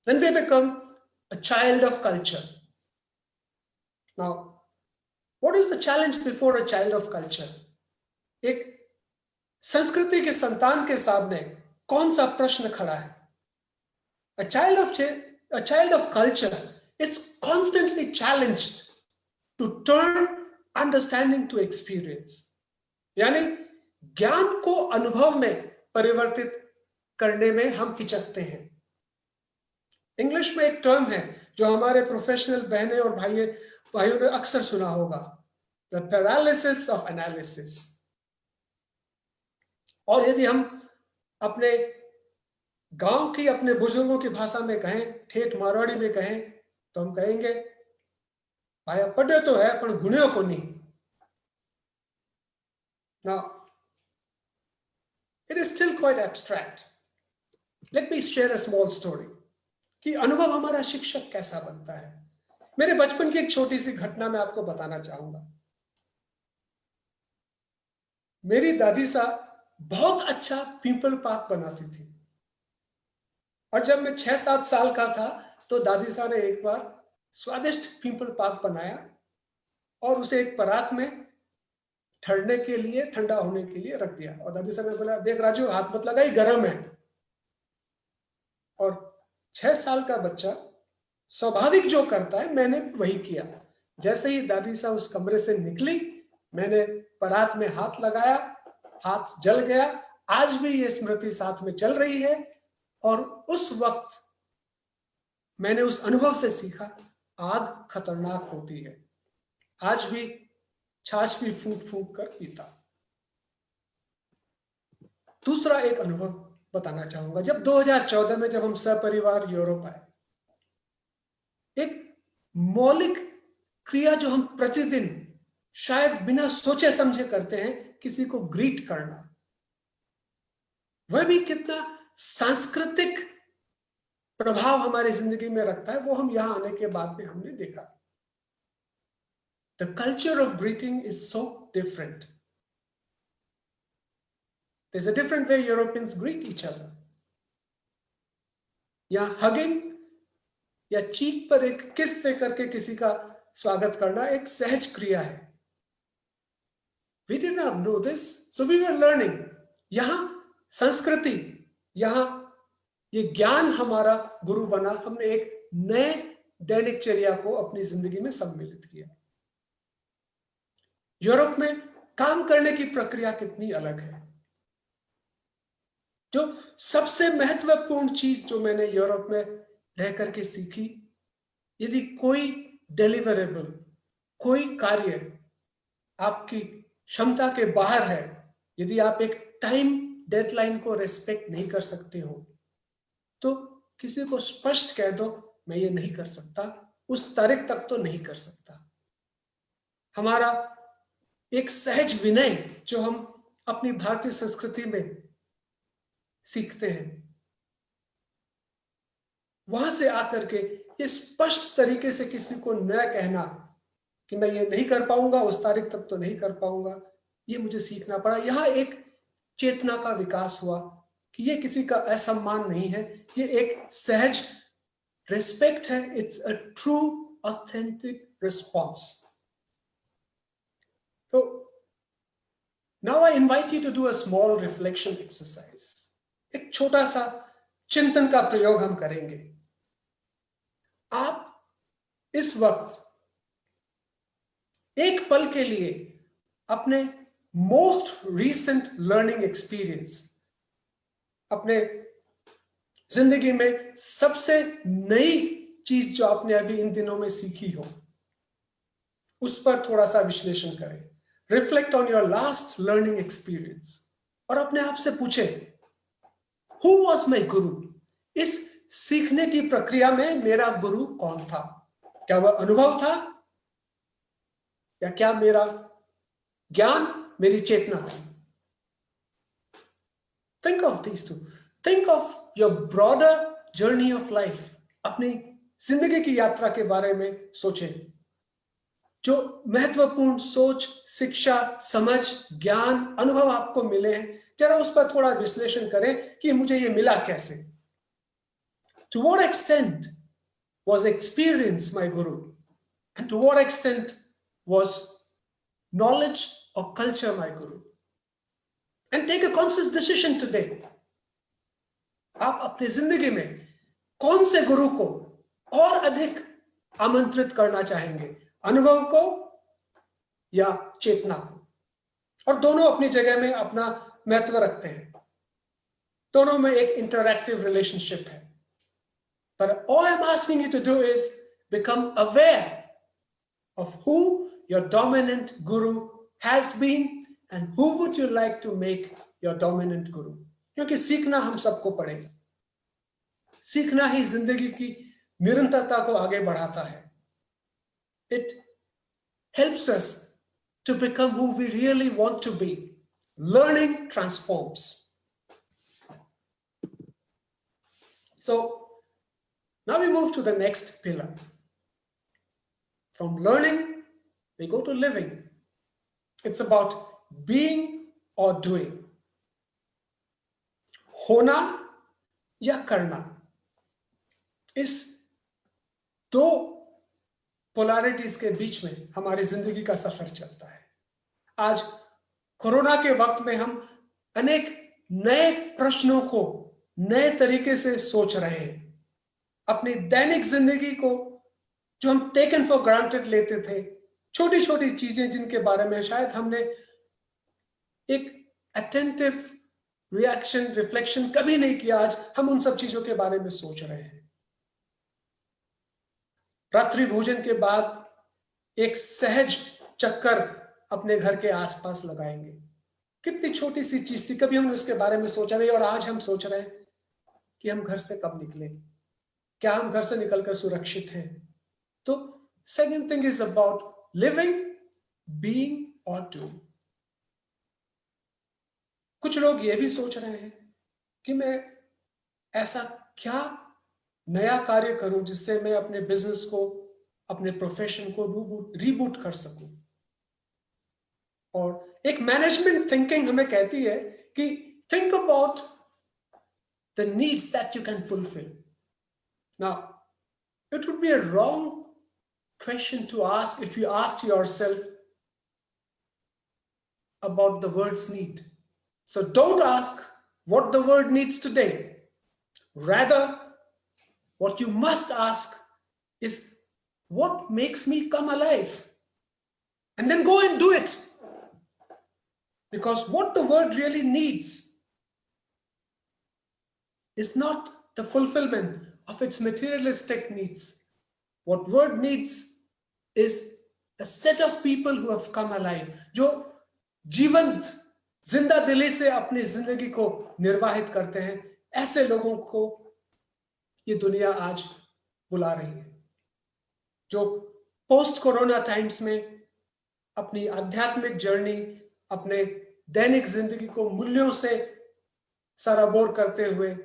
then we become a child of culture. Now, what is the challenge before a child of culture? एक संस्कृति के संतान के सामने कौन सा प्रश्न खड़ा है? A child of culture is constantly challenged to turn understanding to experience. यानी ज्ञान को अनुभव में परिवर्तित करने में हम हिचकते हैं. इंग्लिश में एक टर्म है जो हमारे प्रोफेशनल बहनें और भाइयों ने अक्सर सुना होगा, द पैरालिसिस ऑफ एनालिसिस. और यदि हम अपने गांव की, अपने बुजुर्गों की भाषा में कहें, ठेठ मारवाड़ी में कहें, तो हम कहेंगे भाई पढ़े तो है पर गुणियों को नहीं. Now, it is still quite abstract. Let me share a small story कि अनुभव हमारा शिक्षक कैसा बनता है. मेरे बचपन की एक छोटी सी घटना मैं आपको बताना चाहूंगा. मेरी दादी साहब बहुत अच्छा पीपल पार्क बनाती थी, और जब मैं 6-7 साल का था तो दादी साहब ने एक बार स्वादिष्ट पीपल पार्क बनाया और उसे एक परात में ठंडे के लिए, ठंडा होने के लिए रख दिया. और दादी साहब ने बोला, देख राजू, हाथ मत लगाई, गर्म है. और 6 साल का बच्चा स्वाभाविक जो करता है, मैंने वही किया. जैसे ही दादी साहब उस कमरे से निकली, मैंने परात में हाथ लगाया, हाथ जल गया. आज भी ये स्मृति साथ में चल रही है. और उस वक्त मैंने उस अनुभव से सीखा, आग खतरनाक होती है. आज भी छाछ भी फूंक फूंक कर पीता. दूसरा एक अनुभव बताना चाहूंगा. जब 2014 में जब हम सपरिवार यूरोप आए, एक मौलिक क्रिया जो हम प्रतिदिन शायद बिना सोचे समझे करते हैं, किसी को ग्रीट करना, वह भी कितना सांस्कृतिक प्रभाव हमारी जिंदगी में रखता है, वो हम यहां आने के बाद में हमने देखा. The culture of greeting is so different. There's a different way Europeans greet each other. या hugging या चीक पर एक किस से करके किसी का स्वागत करना एक सहज क्रिया है. We did not know this, so we were learning. यहां संस्कृति, यहां ये ज्ञान हमारा गुरु बना. हमने एक नए दैनिकचर्या को अपनी जिंदगी में सम्मिलित किया. यूरोप में काम करने की प्रक्रिया कितनी अलग है. जो सबसे महत्वपूर्ण चीज जो मैंने यूरोप में रह करके सीखी, यदि कोई डिलीवरेबल, कोई कार्य आपकी क्षमता के बाहर है, यदि आप एक टाइम डेडलाइन को रेस्पेक्ट नहीं कर सकते हो, तो किसी को स्पष्ट कह दो, मैं ये नहीं कर सकता, उस तारीख तक तो नहीं कर सकता. हमारा एक सहज विनय जो हम अपनी भारतीय संस्कृति में सीखते हैं, वहां से आकर के ये स्पष्ट तरीके से किसी को न कहना कि मैं ये नहीं कर पाऊंगा, उस तारीख तक तो नहीं कर पाऊंगा, ये मुझे सीखना पड़ा. यहां एक चेतना का विकास हुआ कि ये किसी का असम्मान नहीं है, ये एक सहज रिस्पेक्ट है. It's a true authentic response. So now I invite you to do a small reflection exercise. एक छोटा सा चिंतन का प्रयोग हम करेंगे. आप इस वक्त एक पल के लिए अपने मोस्ट रीसेंट लर्निंग एक्सपीरियंस, अपने जिंदगी में सबसे नई चीज जो आपने अभी इन दिनों में सीखी हो, उस पर थोड़ा सा विश्लेषण करें. Reflect on your last learning experience और अपने आप से पूछे, Who was my guru? इस सीखने की प्रक्रिया में मेरा गुरु कौन था? क्या वह अनुभव था, या क्या मेरा ज्ञान, मेरी चेतना थी? Think of these two. Think of your broader journey of life. अपनी जिंदगी की यात्रा के बारे में सोचें. जो महत्वपूर्ण सोच, शिक्षा, समझ, ज्ञान, अनुभव आपको मिले हैं, जरा उस पर थोड़ा विश्लेषण करें कि मुझे ये मिला कैसे. To what extent was experience my guru? And to what extent was knowledge or culture my guru? And take a conscious decision today. आप अपनी जिंदगी में कौन से गुरु को और अधिक आमंत्रित करना चाहेंगे, अनुभव को या चेतना को? और दोनों अपनी जगह में अपना महत्व रखते हैं, दोनों में एक इंटरैक्टिव रिलेशनशिप है. But all I'm asking you to do is become aware of who your dominant guru has been and who would you like to make your dominant guru. क्योंकि सीखना हम सबको पड़ेगा. सीखना ही जिंदगी की निरंतरता को आगे बढ़ाता है. It helps us to become who we really want to be. Learning transforms. So now we move to the next pillar. From learning, we go to living. It's about being or doing. होना या करना, इस दो polarities के बीच में हमारी जिंदगी का सफर चलता है. आज कोरोना के वक्त में हम अनेक नए प्रश्नों को नए तरीके से सोच रहे हैं. अपनी दैनिक जिंदगी को जो हम टेकन फॉर ग्रांटेड लेते थे, छोटी छोटी चीजें जिनके बारे में शायद हमने एक अटेंटिव रिएक्शन रिफ्लेक्शन कभी नहीं किया, आज हम उन सब चीजों के बारे में सोच रहे हैं. रात्रि भोजन के बाद एक सहज चक्कर अपने घर के आसपास लगाएंगे. कितनी छोटी सी चीज थी, कभी हमने उसके बारे में सोचा नहीं, और आज हम सोच रहे हैं कि हम घर से कब निकले, क्या हम घर से निकलकर सुरक्षित हैं. तो second thing is about living, being और डूइंग. कुछ लोग ये भी सोच रहे हैं कि मैं ऐसा क्या नया कार्य करूं जिससे मैं अपने बिजनेस को, अपने प्रोफेशन को रीबूट कर सकूं. और एक मैनेजमेंट थिंकिंग हमें कहती है कि think about the needs that you can fulfil. Now it would be a wrong question to ask if you asked yourself about the word's need. So don't ask what the word needs today. Rather, what you must ask is what makes me come alive? And then go and do it. Because what the word really needs is not the fulfillment of its materialistic needs. What word needs is a set of people who have come alive, जो जीवंत जिंदा दिली से अपनी जिंदगी को निर्वाहित करते हैं. ऐसे लोगों को ये दुनिया आज बुला रही है, जो पोस्ट कोरोना टाइम्स में अपनी आध्यात्मिक जर्नी, अपने दैनिक जिंदगी को मूल्यों से सराबोर करते हुए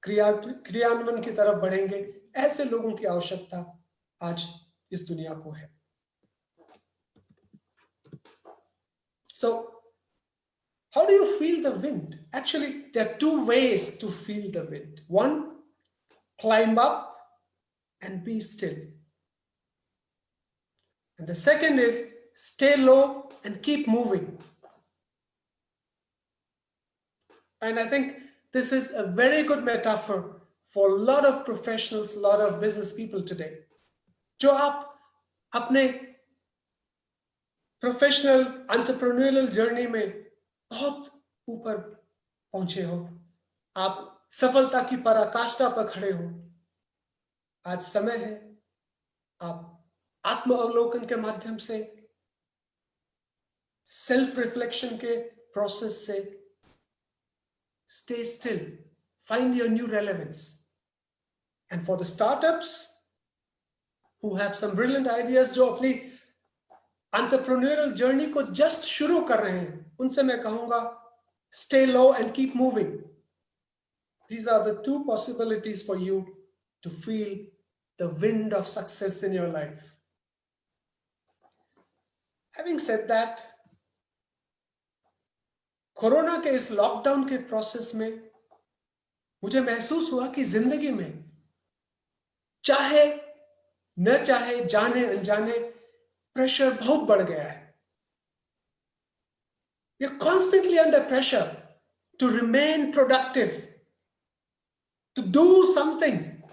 क्रियान्वयन की तरफ बढ़ेंगे. ऐसे लोगों की आवश्यकता आज इस दुनिया को है. So how do you feel the wind? Actually, there are two ways to feel the wind. One, climb up and be still. And the second is stay low and keep moving. And I think this is a very good metaphor for a lot of professionals, a lot of business people today. जो आप अपने professional entrepreneurial journey में बहुत ऊपर पहुंचे हो, आप सफलता की पराकाष्ठा पर खड़े हो, आज समय है आप आत्म अवलोकन के माध्यम से, सेल्फ रिफ्लेक्शन के प्रोसेस से stay still, find your new relevance. And for the startups who have some brilliant ideas, जो अपनी entrepreneurial journey को just शुरू कर रहे हैं, उनसे मैं कहूंगा stay low and keep moving. These are the two possibilities for you to feel the wind of success in your life. Having said that, corona के इस लॉकडाउन के प्रोसेस में मुझे महसूस हुआ कि जिंदगी में चाहे न चाहे, जाने अनजाने प्रेशर बहुत बढ़ गया है. You're constantly under pressure to remain productive, to do something,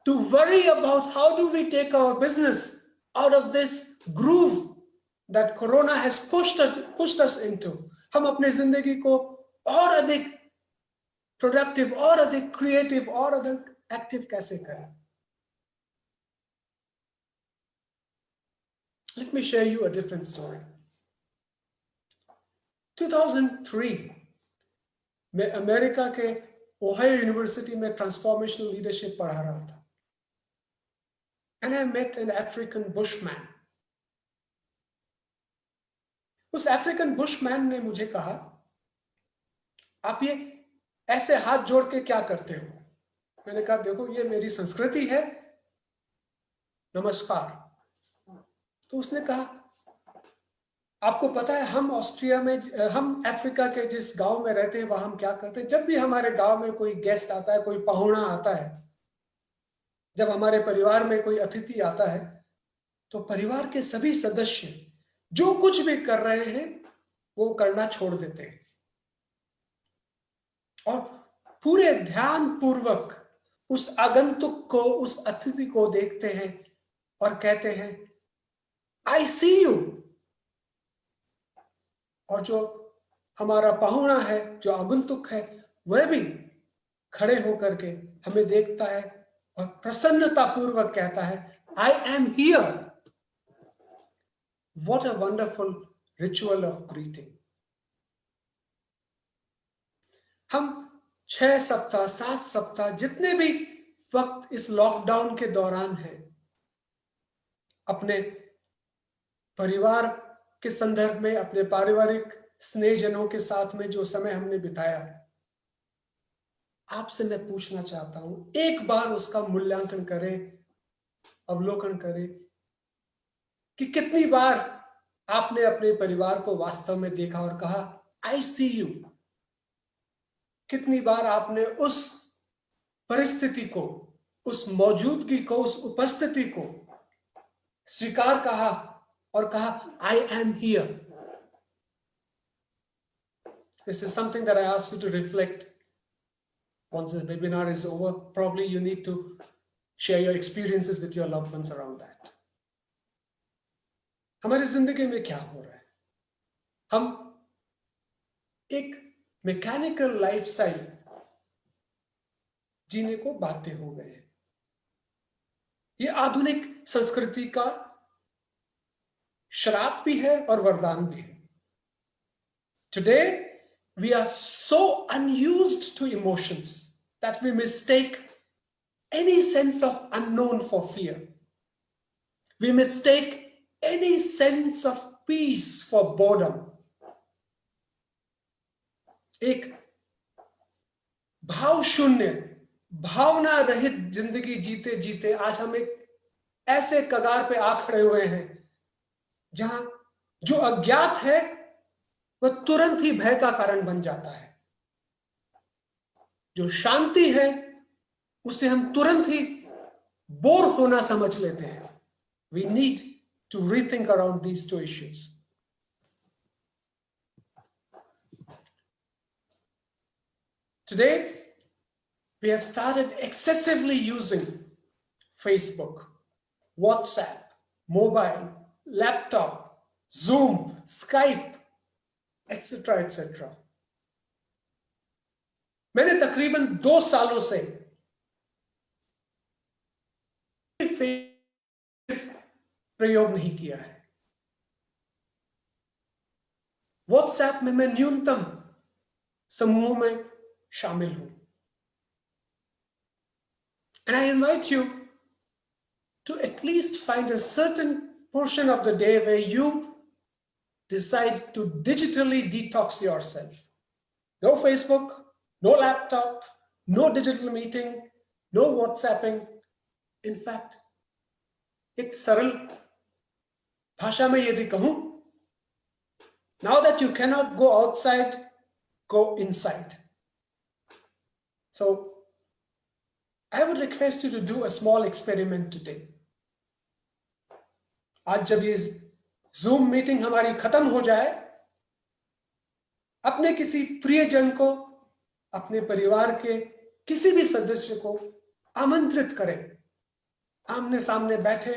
to worry about how do we take our business out of this groove that Corona has pushed us into. हम अपने जिंदगी को और अधिक productive, और अधिक creative, और अधिक active कैसे करें? Let me share you a different story. 2003 में अमेरिका के ओहायो यूनिवर्सिटी में ट्रांसफॉर्मेशनल लीडरशिप पढ़ा रहा था. And I met an African bushman. उस अफ्रीकन बुशमैन ने मुझे कहा, आप ये ऐसे हाथ जोड़ के क्या करते हो? मैंने कहा, देखो ये मेरी संस्कृति है, नमस्कार. तो उसने कहा, आपको पता है हम ऑस्ट्रिया में, हम अफ्रीका के जिस गांव में रहते हैं वहां हम क्या करते हैं? जब भी हमारे गांव में कोई गेस्ट आता है, कोई पहुंचा आता है, जब हमारे परिवार में कोई अतिथि आता है, तो परिवार के सभी सदस्य जो कुछ भी कर रहे हैं वो करना छोड़ देते हैं और पूरे ध्यान पूर्वक उस आगंतुक को, उस अतिथि को देखते हैं और कहते हैं, आई सी यू. और जो हमारा पहुंचा है, जो आगंतुक है, वह भी खड़े होकर के हमें देखता है और प्रसन्नता पूर्वक कहता है, I am here. What a wonderful ritual of greeting. हम 6 सप्ताह 7 सप्ताह जितने भी वक्त इस लॉकडाउन के दौरान है, अपने परिवार के संदर्भ में, अपने पारिवारिक स्नेहजनों के साथ में जो समय हमने बिताया, आपसे मैं पूछना चाहता हूं, एक बार उसका मूल्यांकन करें, अवलोकन करें कि कितनी बार आपने अपने परिवार को वास्तव में देखा और कहा, आई सी यू. कितनी बार आपने उस परिस्थिति को, उस मौजूदगी को, उस उपस्थिति को स्वीकार कहा और कहा, I am here. This is something that I ask you to reflect once the webinar is over. Probably you need to share your experiences with your loved ones around that. हमारी जिंदगी में क्या हो रहा है? हम एक मैकेनिकल लाइफस्टाइल जीने को बाध्य हो गए हैं. ये आधुनिक संस्कृति का श्राप भी है और वरदान भी है. Today we are so unused to emotions that we mistake any sense of unknown for fear. We mistake any sense of peace for boredom. एक भाव शून्य, भावना रहित जिंदगी जीते जीते आज हम एक ऐसे कगार पे आ खड़े हुए हैं जहां जो अज्ञात है वह तुरंत ही भय का कारण बन जाता है. जो शांति है उसे हम तुरंत ही बोर होना समझ लेते हैं. We need to rethink around these two issues. Today, we have started excessively using Facebook, WhatsApp, mobile, laptop, Zoom, Skype, etc., etc. मैंने तकरीबन 2 सालों से प्रयोग नहीं किया है. WhatsApp में मैं न्यूनतम समूहों में शामिल हूं. And I invite you to at least find a certain portion of the day where you decide to digitally detox yourself. No Facebook, no laptop, no digital meeting, no WhatsApping. In fact, एक सरल भाषा में यदि कहूं, now that you cannot go outside, go inside. So I would request you to do a small experiment today. आज जब ये zoom meeting हमारी खत्म हो जाए, अपने किसी प्रियजन को, अपने परिवार के किसी भी सदस्य को आमंत्रित करें, आमने सामने बैठे,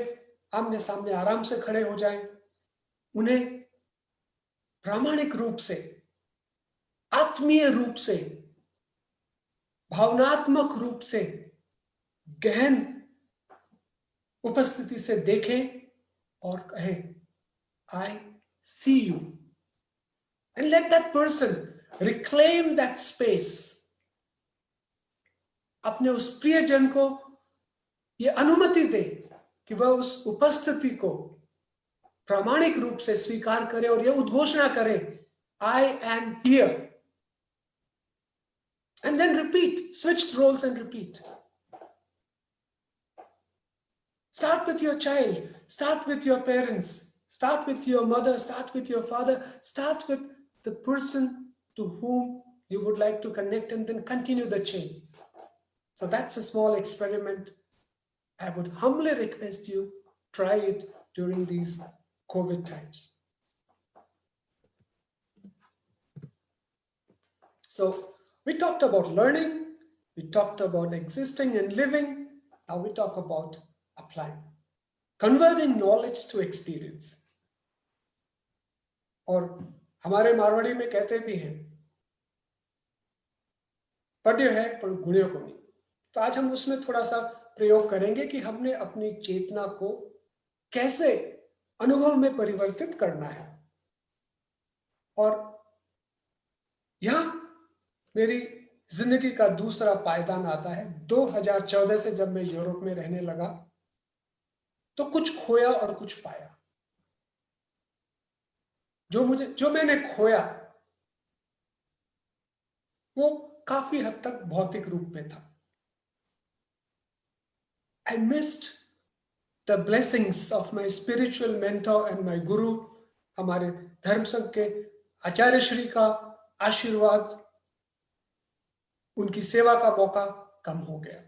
आमने सामने आराम से खड़े हो जाएं, उन्हें प्रामाणिक रूप से, आत्मीय रूप से, भावनात्मक रूप से गहन उपस्थिति से देखें और कहें, I see you. And let that person reclaim that space. अपने उस प्रियजन को ये अनुमति दे कि वह उस उपस्थिति को प्रामाणिक रूप से स्वीकार करे और यह उद्घोषणा करे, I am here. And then repeat, switch roles and repeat. Start with your child, start with your parents, start with your mother, start with your father, start with the person to whom you would like to connect, and then continue the chain. So that's a small experiment. I would humbly request you, try it during these COVID times. So we talked about learning, we talked about existing and living, now we talk about applying. Converting knowledge to experience. और हमारे मारवाड़ी में कहते भी हैं, पढ़्यो है पर गुणियों को नहीं। तो आज हम उसमें थोड़ा सा प्रयोग करेंगे कि हमने अपनी चेतना को कैसे अनुभव में परिवर्तित करना है। और यहां मेरी जिंदगी का दूसरा पायदान आता है। 2014 से जब मैं यूरोप में रहने लगा तो कुछ खोया और कुछ पाया। जो मैंने खोया वो काफी हद तक भौतिक रूप में था। I missed the blessings of my spiritual mentor and my guru, हमारे धर्म संघ के आचार्य श्री का आशीर्वाद, उनकी सेवा का मौका कम हो गया।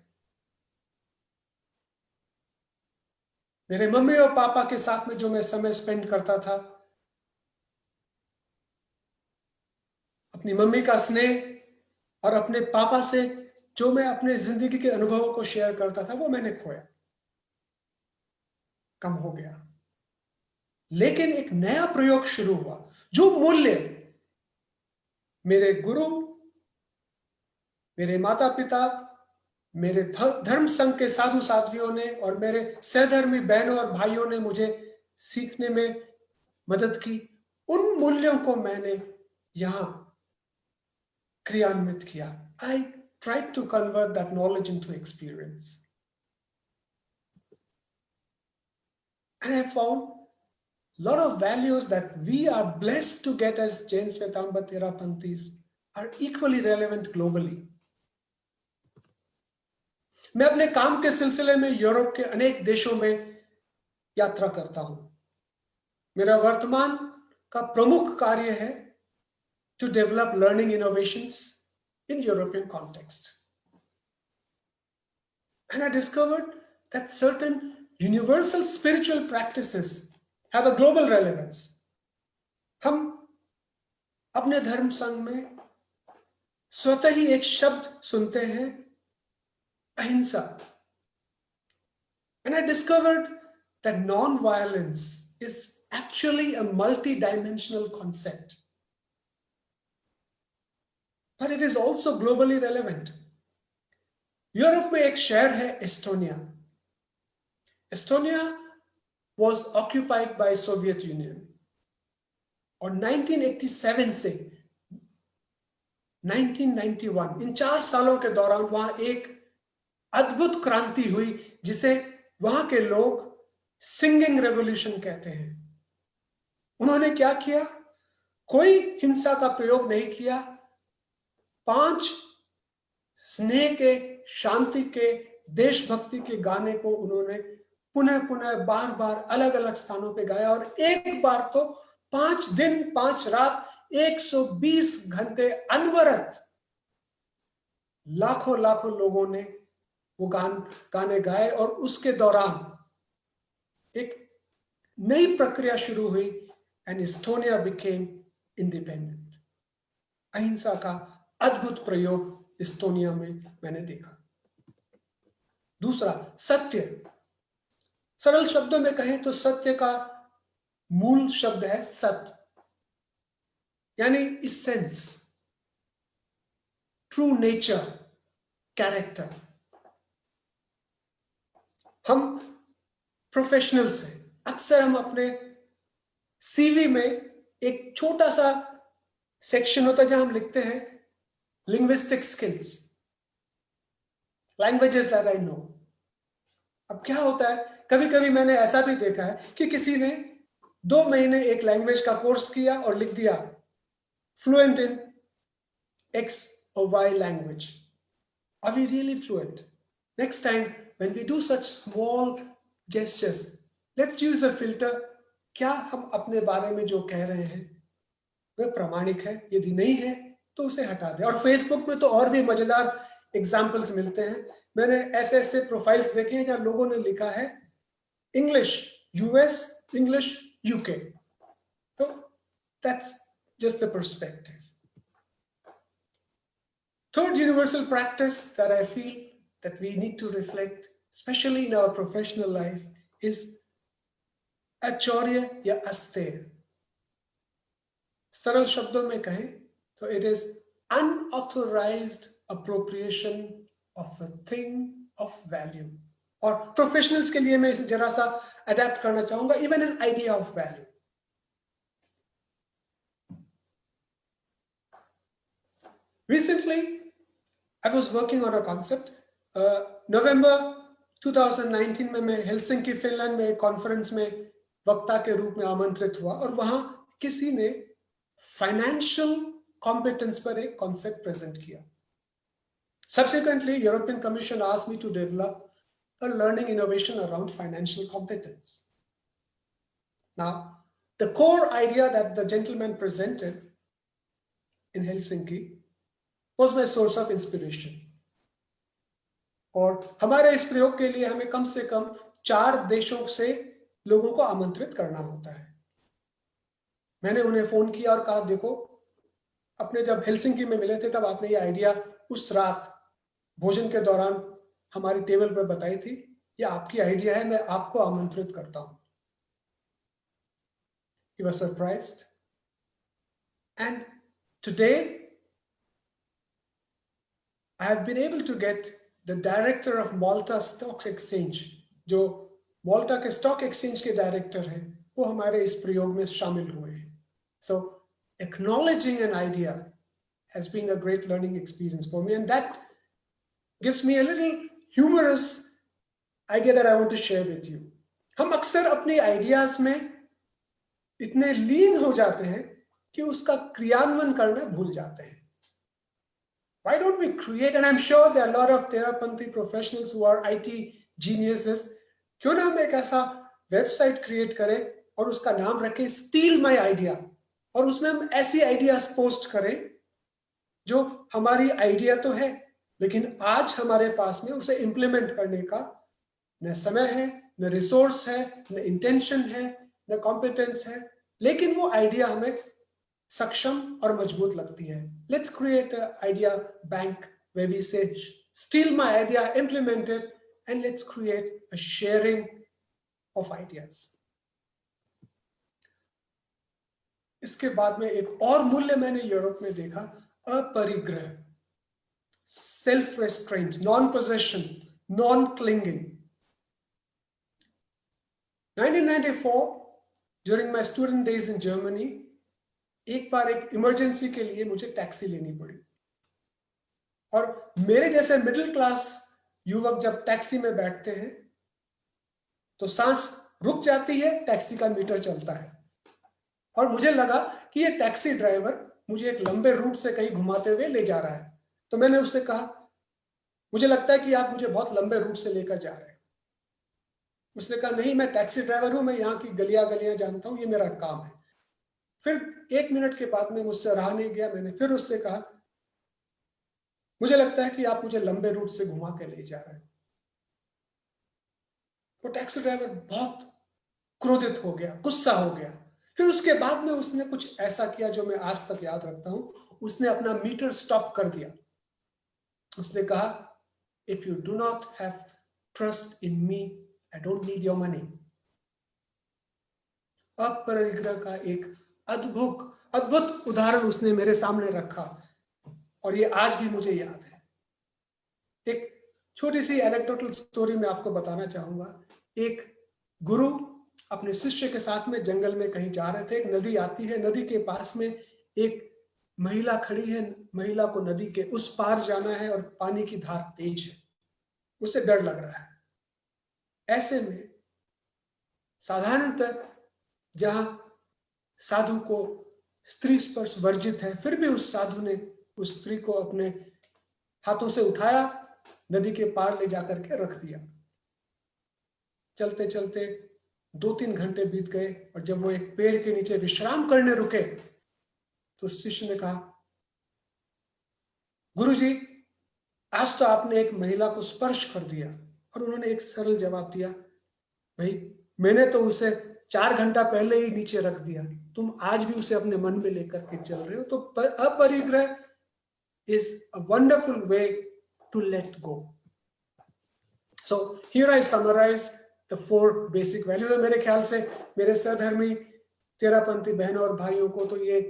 मेरे मम्मी और पापा के साथ में जो मैं समय स्पेंड करता था, अपनी मम्मी का स्नेह और अपने पापा से जो मैं अपने जिंदगी के अनुभवों को शेयर करता था, वो मैंने खोया, कम हो गया। लेकिन एक नया प्रयोग शुरू हुआ। जो मूल्य मेरे गुरु, मेरे माता पिता, मेरे धर्म संघ के साधु साध्वियों ने और मेरे सहधर्मी बहनों और भाइयों ने मुझे सीखने में मदद की, उन मूल्यों को मैंने यहां क्रियान्वित किया। I tried to convert that knowledge into experience. And I found a lot of values that we are blessed to get as Jain Svetamba Therapanthis are equally relevant globally. मैं अपने काम के सिलसिले में यूरोप के अनेक देशों में यात्रा करता हूं। मेरा वर्तमान का प्रमुख कार्य है to develop learning innovations in European context. And I discovered that certain universal spiritual practices have a global relevance. हम अपने धर्म संघ में स्वतः ही एक शब्द सुनते हैं, अहिंसा. And I discovered that non-violence is actually a multi-dimensional concept. But it is also globally relevant. Europe में एक शहर है Estonia. Estonia was occupied by Soviet Union. और 1987 से 1991 इन 4 सालों के दौरान वहां एक अद्भुत क्रांति हुई जिसे वहां के लोग सिंगिंग रेवोल्यूशन कहते हैं. उन्होंने क्या किया? कोई हिंसा का प्रयोग नहीं किया. 5 स्नेह के, शांति के, देशभक्ति के गाने को उन्होंने पुनः पुनः बार बार अलग अलग स्थानों पे गाया. और एक बार तो 5 दिन 5 रात 120 घंटे अनवरत लाखों लाखों लोगों ने वो गाने गाए और उसके दौरान एक नई प्रक्रिया शुरू हुई एंड इस्टोनिया बिकेम इंडिपेंडेंट। अहिंसा का अद्भुत प्रयोग इस्टोनिया में मैंने देखा। दूसरा, सत्य। सरल शब्दों में कहें तो सत्य का मूल शब्द है सत, यानी इसेंस, ट्रू नेचर, कैरेक्टर। हम प्रोफेशनल्स हैं, अक्सर हम अपने सीवी में एक छोटा सा सेक्शन होता है जहां हम लिखते हैं linguistic skills, languages that I know. अब क्या होता है, कभी कभी मैंने ऐसा भी देखा है कि किसी ने 2 महीने एक लैंग्वेज का कोर्स किया और लिख दिया फ्लुएंट इन एक्स और Y language. Are we really fluent? Next time when we do such small gestures, let's use a filter. क्या हम अपने बारे में जो कह रहे हैं वह प्रामाणिक है? यदि नहीं है तो उसे हटा दें। और फेसबुक में तो और भी मजेदार एग्जाम्पल्स मिलते हैं। मैंने ऐसे ऐसे प्रोफाइल्स देखे हैं जहां लोगों ने लिखा है इंग्लिश यूएस, इंग्लिश यूके। तो that's just the perspective. Third universal practice that I feel that we need to reflect, especially in our professional life, is achorya या अस्तेय। सरल शब्दों में कहें तो it is unauthorised appropriation of a thing of value. और professionals के लिए मैं इसे जरा सा अडेप्ट करना चाहूंगा, even an idea of value. Recently, I was working on a concept. November 2019 में मैं हेलसिंकी फिनलैंड में एक कॉन्फ्रेंस में वक्ता के रूप में आमंत्रित हुआ और वहां किसी ने फाइनेंशियल कॉम्पिटेंस पर एक कॉन्सेप्ट प्रेजेंट किया। Subsequently, European Commission asked me to develop a learning innovation around financial competence. Now, the core idea that the gentleman presented in Helsinki was my source of inspiration. और हमारे इस प्रयोग के लिए हमें कम से कम 4 देशों से लोगों को आमंत्रित करना होता है। मैंने उन्हें फोन किया और कहा, देखो, अपने जब हेलसिंकी में मिले थे तब आपने ये आइडिया उस रात भोजन के दौरान हमारी टेबल पर बताई थी, ये आपकी आइडिया है, मैं आपको आमंत्रित करता हूं। He was surprised. And today I have been able to get the director of Malta Stock Exchange, जो माल्टा के स्टॉक एक्सचेंज के डायरेक्टर हैं, वो हमारे इस प्रयोग में शामिल हुए हैं। So acknowledging an idea has been a great learning experience for me, and that gives me a little humorous idea that I want to share with you. हम अक्सर अपनी आइडियाज में इतने लीन हो जाते हैं कि उसका क्रियान्वयन करना भूल जाते हैं। Why don't we create, and I'm sure there are a lot of Terapanthi professionals who are IT geniuses, क्यों ना हम एक ऐसा वेबसाइट क्रिएट करें और उसका नाम रखें स्टील माई आइडिया, और उसमें हम ऐसी आइडियाज पोस्ट करें जो हमारी आइडिया तो है लेकिन आज हमारे पास में उसे इंप्लीमेंट करने का न समय है, न रिसोर्स है, न इंटेंशन है, न कॉम्पिटेंस है, लेकिन वो आइडिया हमें सक्षम और मजबूत लगती है। Let's create a idea bank where we say steal my idea, implement it, and let's create a sharing of ideas. इसके बाद में एक और मूल्य मैंने यूरोप में देखा, अपरिग्रह, self restraint, non possession, non clinging. 1994 during my student days in Germany, एक बार एक इमरजेंसी के लिए मुझे टैक्सी लेनी पड़ी, और मेरे जैसे मिडिल क्लास युवक जब टैक्सी में बैठते हैं तो सांस रुक जाती है, टैक्सी का मीटर चलता है, और मुझे लगा कि ये टैक्सी ड्राइवर मुझे एक लंबे रूट से कहीं घुमाते हुए ले जा रहा है। तो मैंने उससे कहा, मुझे लगता है कि आप मुझे बहुत लंबे रूट से लेकर जा रहे हैं। उसने कहा, नहीं, मैं टैक्सी ड्राइवर हूं, मैं यहाँ की गलियां गलियां जानता हूं, ये मेरा काम है। फिर 1 मिनट के बाद में मुझसे रहा नहीं गया, मैंने फिर उससे कहा, मुझे लगता है कि आप मुझे लंबे रूट से घुमा के ले जा रहे हैं। वो टैक्सी ड्राइवर बहुत क्रोधित हो गया, गुस्सा हो गया। फिर उसके बाद में उसने कुछ ऐसा किया जो मैं आज तक याद रखता हूं। उसने अपना मीटर स्टॉप कर दिया। उसने कहा, if you do not have trust in me, I don't need your money. अपरिग्रह का एक अद्भुत अद्भुत उदाहरण उसने मेरे सामने रखा, और ये आज भी मुझे याद है। एक छोटी सी एनेक्डोटल स्टोरी मैं आपको बताना चाहूंगा। एक गुरु अपने शिष्य के साथ में जंगल में कहीं जा रहे थे। एक नदी आती है, नदी के पास में एक महिला खड़ी है। महिला को नदी के उस पार जाना है और पानी की धार तेज है, उसे डर लग रहा है। ऐसे में साधारणतः जहां साधु को स्त्री स्पर्श वर्जित है, फिर भी उस साधु ने उस स्त्री को अपने हाथों से उठाया, नदी के पार ले जाकर के रख दिया। चलते चलते 2-3 घंटे बीत गए, और जब वो एक पेड़ के नीचे विश्राम करने रुके तो शिष्य ने कहा, गुरुजी, आज तो आपने एक महिला को स्पर्श कर दिया। और उन्होंने एक सरल जवाब दिया, भाई मैंने तो उसे 4 घंटा पहले ही नीचे रख दिया, तुम आज भी उसे अपने मन में लेकर के चल रहे हो। तो अपरिग्रह is a wonderful way to let go. So here I summarize the 4 basic values. और मेरे ख्याल से मेरे सहधर्मी तेरापंथी बहनों और भाइयों को तो ये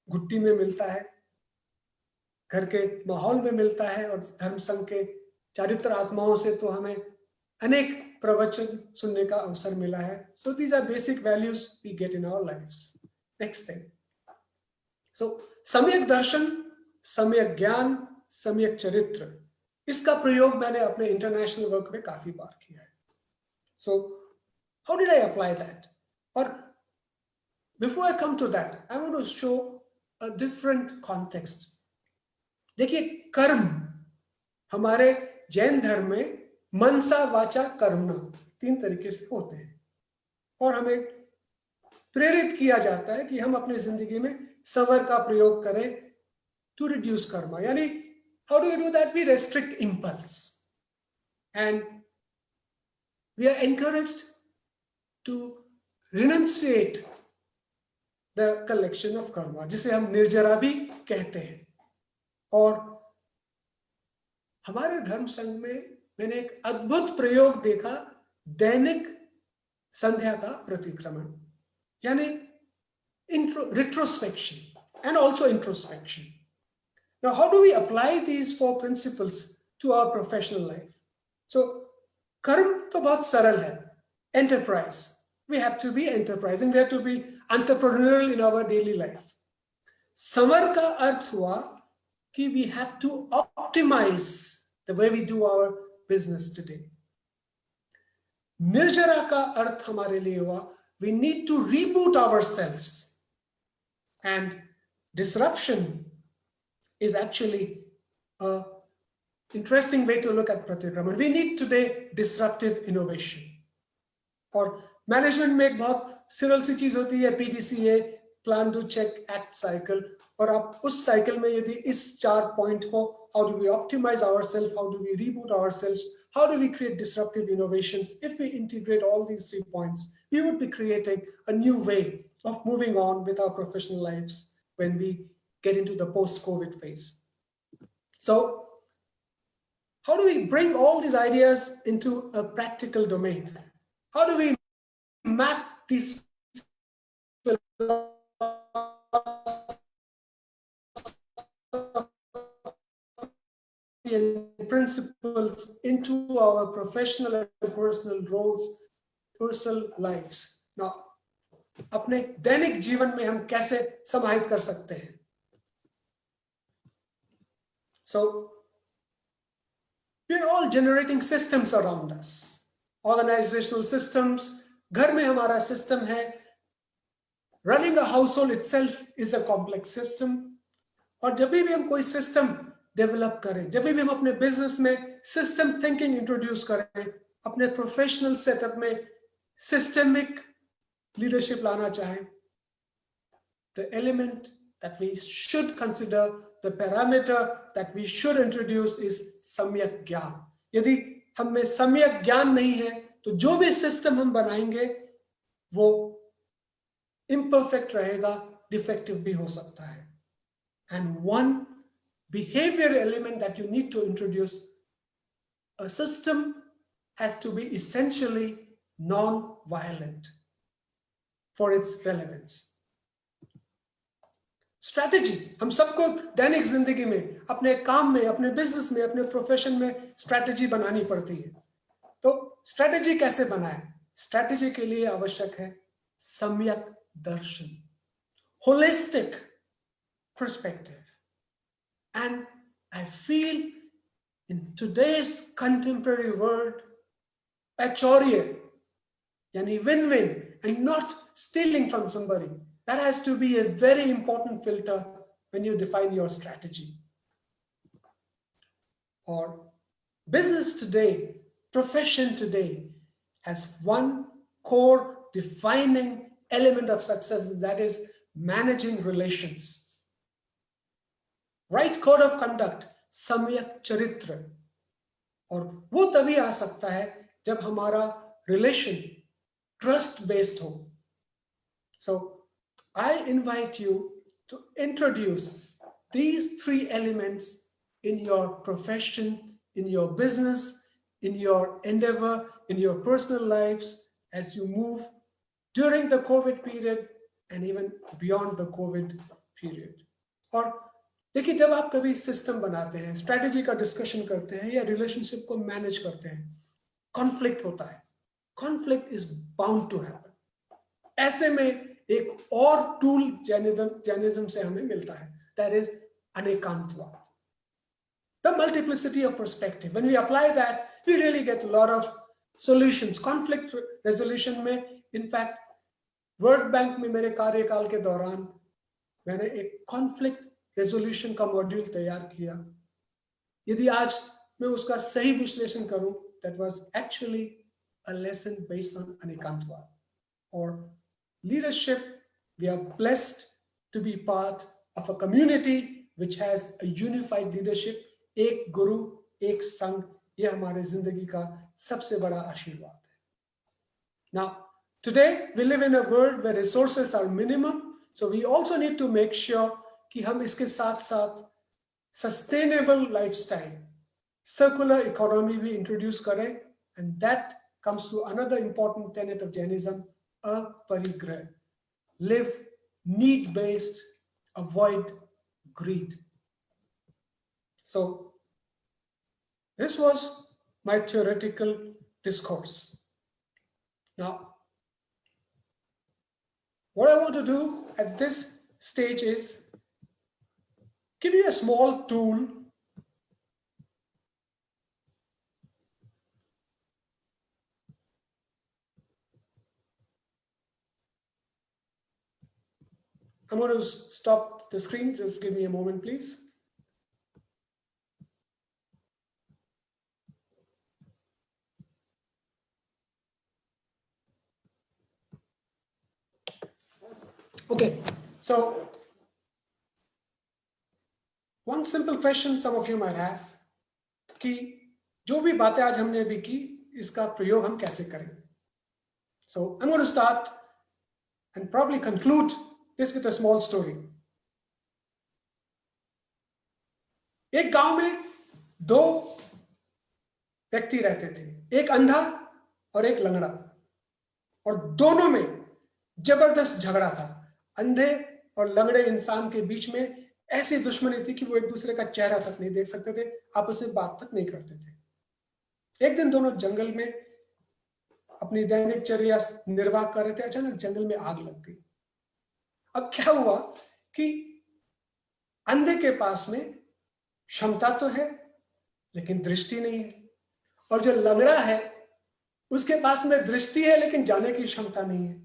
घुट्टी में मिलता है, घर के माहौल में मिलता है, और धर्म संघ के चारित्र आत्माओं से तो हमें अनेक प्रवचन सुनने का अवसर मिला है। So these are basic values we get in our lives. Next thing. So सम्यक दर्शन, सम्यक ज्ञान, सम्यक चरित्र, इसका प्रयोग मैंने अपने इंटरनेशनल वर्क में काफी बार किया है। So how did I apply that? और before I come to that, I want to show a different context. देखिए, कर्म हमारे जैन धर्म में मनसा वाचा कर्मणा 3 तरीके से होते हैं, और हमें प्रेरित किया जाता है कि हम अपनी जिंदगी में सवर का प्रयोग करें to reduce karma. Yani, how do we do that? We restrict impulse, and we are encouraged to renunciate the collection of karma, जिसे हम निर्जरा भी कहते हैं। और हमारे धर्म संघ में मैंने एक अद्भुत प्रयोग देखा, दैनिक संध्या का प्रतिक्रमण, यानी retrospection and also introspection. Now, how do we apply these 4 principles to our professional life? So, कर्म तो बहुत सरल है, enterprise. We have to be enterprising, we have to be entrepreneurial in our daily life. Summer का अर्थ हुआ कि we have to optimize the way we do our business today. निर्जरा का अर्थ हमारे लिए हुआ we need to reboot ourselves. And disruption is actually an interesting way to look at Pratikraman. We need today disruptive innovation. और management में एक बहुत सरल सी चीज होती है, PDCA, plan do check act cycle. और आप उस साइकिल में यदि इस 4 पॉइंट को, how do we optimize ourselves, how do we reboot ourselves, how do we create disruptive innovations, if we integrate all these 3 points, we would be creating a new way of moving on with our professional lives when we get into the post-COVID phase. So, how do we bring all these ideas into a practical domain? How do we map these principles into our professional and personal roles, personal lives? Now, अपने दैनिक जीवन में हम कैसे समाहित कर सकते हैं? So, we are all generating systems around us. Organizational systems. घर में हमारा system है. Running a household itself is a complex system. और जब भी हम कोई system develop करें, जब भी हम अपने business में system thinking introduce करें, अपने professional setup में systemic leadership लाना चाहें, the element that we should consider, the parameter that we should introduce is सम्यक ज्ञान. यदि हम में सम्यक ज्ञान नहीं है तो जो भी सिस्टम हम बनाएंगे वो इम्परफेक्ट रहेगा, डिफेक्टिव भी हो सकता है. And one behavior element that you need to introduce, a system has to be essentially non-violent for its relevance. Strategy हम सबको दैनिक जिंदगी में, अपने काम में, अपने बिजनेस में, अपने प्रोफेशन में स्ट्रैटेजी बनानी पड़ती है. तो स्ट्रैटेजी कैसे बनाएं? स्ट्रैटेजी के लिए आवश्यक है सम्यक दर्शन, holistic perspective. And I feel in today's contemporary world, achorya, yani win-win, and not stealing from somebody, that has to be a very important filter when you define your strategy. Or business today, profession today has one core defining element of success, that is managing relations. Right code of conduct, सम्यक चरित्र. और वो तभी आ सकता है जब हमारा relation trust based हो. So I invite you to introduce these 3 elements in your profession, in your business, in your endeavour, in your personal lifes as you move during the COVID period and even beyond the COVID period. और देखिए, जब आप कभी system बनाते हैं, strategy का discussion करते हैं या रिलेशनशिप को मैनेज करते हैं, कॉन्फ्लिक्ट होता है. Conflict is bound to happen. ऐसे में एक और टूल जैनिज्म से हमें मिलता है, that is Anekantavada, the multiplicity of perspective. When we apply that, we really get lot of solutions. Conflict resolution में, इनफैक्ट वर्ल्ड बैंक में मेरे कार्यकाल के दौरान मैंने एक कॉन्फ्लिक्ट रेजोल्यूशन का मॉड्यूल तैयार किया. यदि आज मैं उसका सही विश्लेषण करूं, that was actually a lesson based on Anekantavada. Or leadership, we are blessed to be part of a community which has a unified leadership. एक गुरु, एक संघ, ये हमारे जिंदगी का सबसे बड़ा आशीर्वाद है. Now, today we live in a world where resources are minimum, so we also need to make sure कि हम इसके साथ साथ सस्टेनेबल लाइफस्टाइल, सर्कुलर इकोनॉमी भी इंट्रोड्यूस करें. And that comes to another important tenet of Jainism, अपरिग्रह. Live need based, avoid greed. So this was my theoretical discourse. Now what I want to do at this stage is give you a small tool I'm going to stop the screen. Just give me a moment, please. Okay, so one simple question some of you might have कि जो भी बातें आज हमने अभी की इसका प्रयोग हम कैसे करें. So I'm going to start and probably conclude this with a small story. एक गांव में दो व्यक्ति रहते थे, एक अंधा और एक लंगड़ा, और दोनों में जबरदस्त झगड़ा था. अंधे और लंगड़े इंसान के बीच में ऐसी दुश्मनी थी कि वो एक दूसरे का चेहरा तक नहीं देख सकते थे, आपस में बात तक नहीं करते थे. एक दिन दोनों जंगल में अपनी दैनिक चर्या निर्वाह कर रहे थे. अचानक जंगल में आग लग गई. अब क्या हुआ कि अंधे के पास में क्षमता तो है लेकिन दृष्टि नहीं है, और जो लंगड़ा है उसके पास में दृष्टि है लेकिन जाने की क्षमता नहीं है.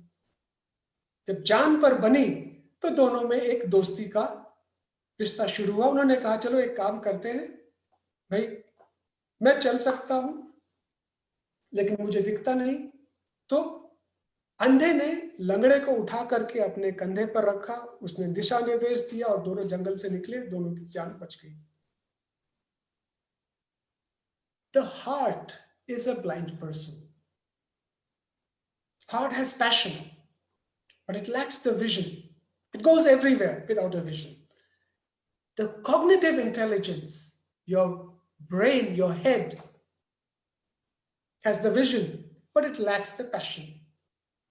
जब जान पर बनी तो दोनों में एक दोस्ती का रिश्ता शुरू हुआ. उन्होंने कहा चलो एक काम करते हैं भाई, मैं चल सकता हूं लेकिन मुझे दिखता नहीं. तो अंधे ने लंगड़े को उठा करके अपने कंधे पर रखा, उसने दिशा निर्देश दिया और दोनों जंगल से निकले. दोनों की जान बच गई. The heart is a blind person. Heart has passion, but it lacks the vision. It goes everywhere without a vision. The cognitive intelligence, your brain, your head, has the vision, but it lacks the passion.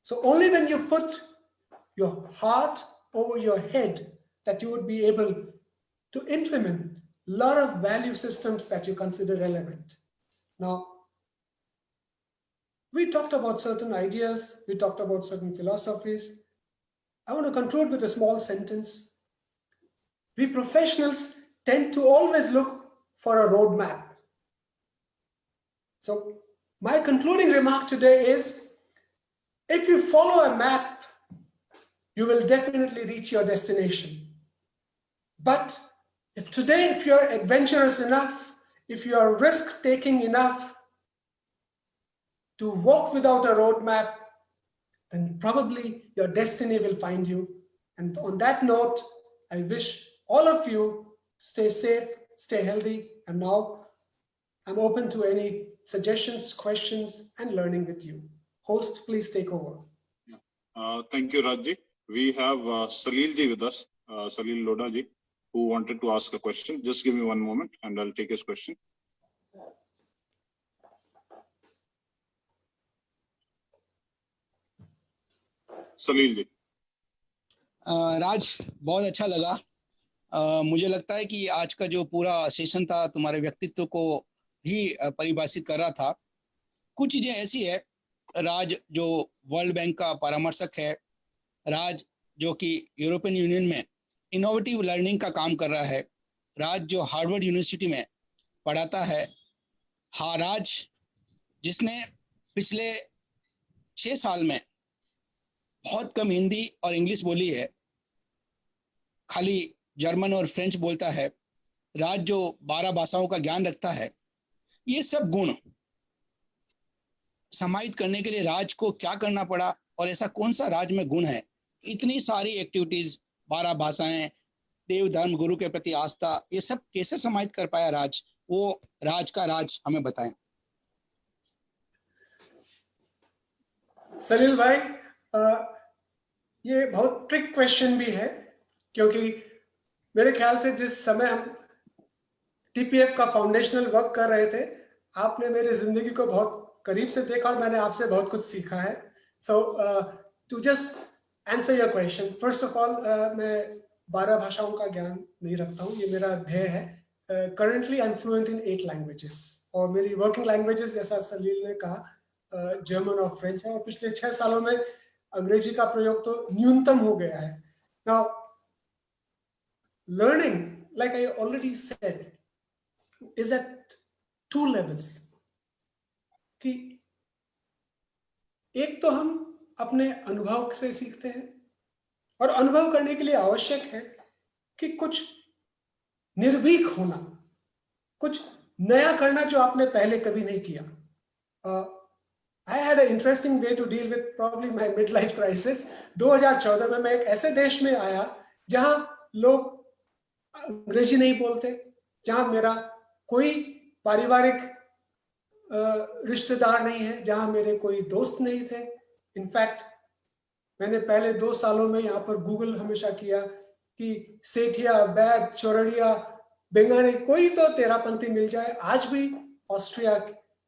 So only when you put your heart over your head that you would be able to implement a lot of value systems that you consider relevant. Now, we talked about certain ideas, we talked about certain philosophies. I want to conclude with a small sentence. We professionals tend to always look for a roadmap. So my concluding remark today is, if you follow a map, you will definitely reach your destination. But if you're adventurous enough, if you are risk-taking enough to walk without a roadmap, then probably your destiny will find you. And on that note, I wish all of you stay safe, stay healthy, and now I'm open to any suggestions, questions, and learning with you. Host, please take over. Thank you, Rajji. We have Salil ji with us, Salil Lodha ji, who wanted to ask a question. Just give me one moment and I'll take his question. Salil ji. राज, बहुत अच्छा लगा। मुझे लगता है कि आज का जो पूरा सेशन था तुम्हारे व्यक्तित्व को ही परिभाषित कर रहा था। कुछ चीजें ऐसी है, राज जो वर्ल्ड बैंक का परामर्शक है, राज जो कि यूरोपियन यूनियन में इनोवेटिव लर्निंग का काम कर रहा है, राज जो हार्वर्ड यूनिवर्सिटी में पढ़ाता है, हाँ राज जिसने पिछले 6 साल में बहुत कम हिंदी और इंग्लिश बोली है, खाली जर्मन और फ्रेंच बोलता है, राज जो 12 भाषाओं का ज्ञान रखता है। ये सब गुण समाहित करने के लिए राज को क्या करना पड़ा और ऐसा कौन सा राज में गुण है? इतनी सारी एक्टिविटीज, 12 भाषाएं, देव धर्म गुरु के प्रति आस्था, ये सब कैसे समाहित कर पाया राज? वो राज का राज हमें बताएं। सलील भाई, ये बहुत ट्रिक क्वेश्चन भी है, क्योंकि मेरे ख्याल से जिस समय हम टीपीएफ का फाउंडेशनल वर्क कर रहे थे, आपने मेरी जिंदगी को बहुत करीब से देखा और मैंने आपसे बहुत कुछ सीखा है। So to just answer your question, first of all, मैं 12 भाषाओं का ज्ञान नहीं रखता हूँ, ये मेरा ध्येय है। Currently I am fluent in 8 languages और मेरी वर्किंग लैंग्वेजेस, जैसा सलील ने कहा, जर्मन और फ्रेंच है, और पिछले 6 सालों में अंग्रेजी का प्रयोग तो न्यूनतम हो गया है। Now learning, like I already said, is at 2 levels. कि एक तो हम अपने अनुभव से सीखते हैं, और अनुभव करने के लिए आवश्यक है कि कुछ निर्भीक होना, कुछ नया करना जो आपने पहले कभी नहीं किया। I had an interesting way to deal with probably my midlife crisis. 2014 में मैं एक ऐसे देश में आया जहां लोग अंग्रेजी नहीं बोलते, जहां मेरा कोई पारिवारिक रिश्तेदार नहीं है, जहां मेरे कोई दोस्त नहीं थे। इनफैक्ट मैंने पहले 2 सालों में यहाँ पर गूगल हमेशा किया कि सेठिया, बैग, चौरड़िया, बेंगाली, कोई तो तेरापंथी मिल जाए। आज भी ऑस्ट्रिया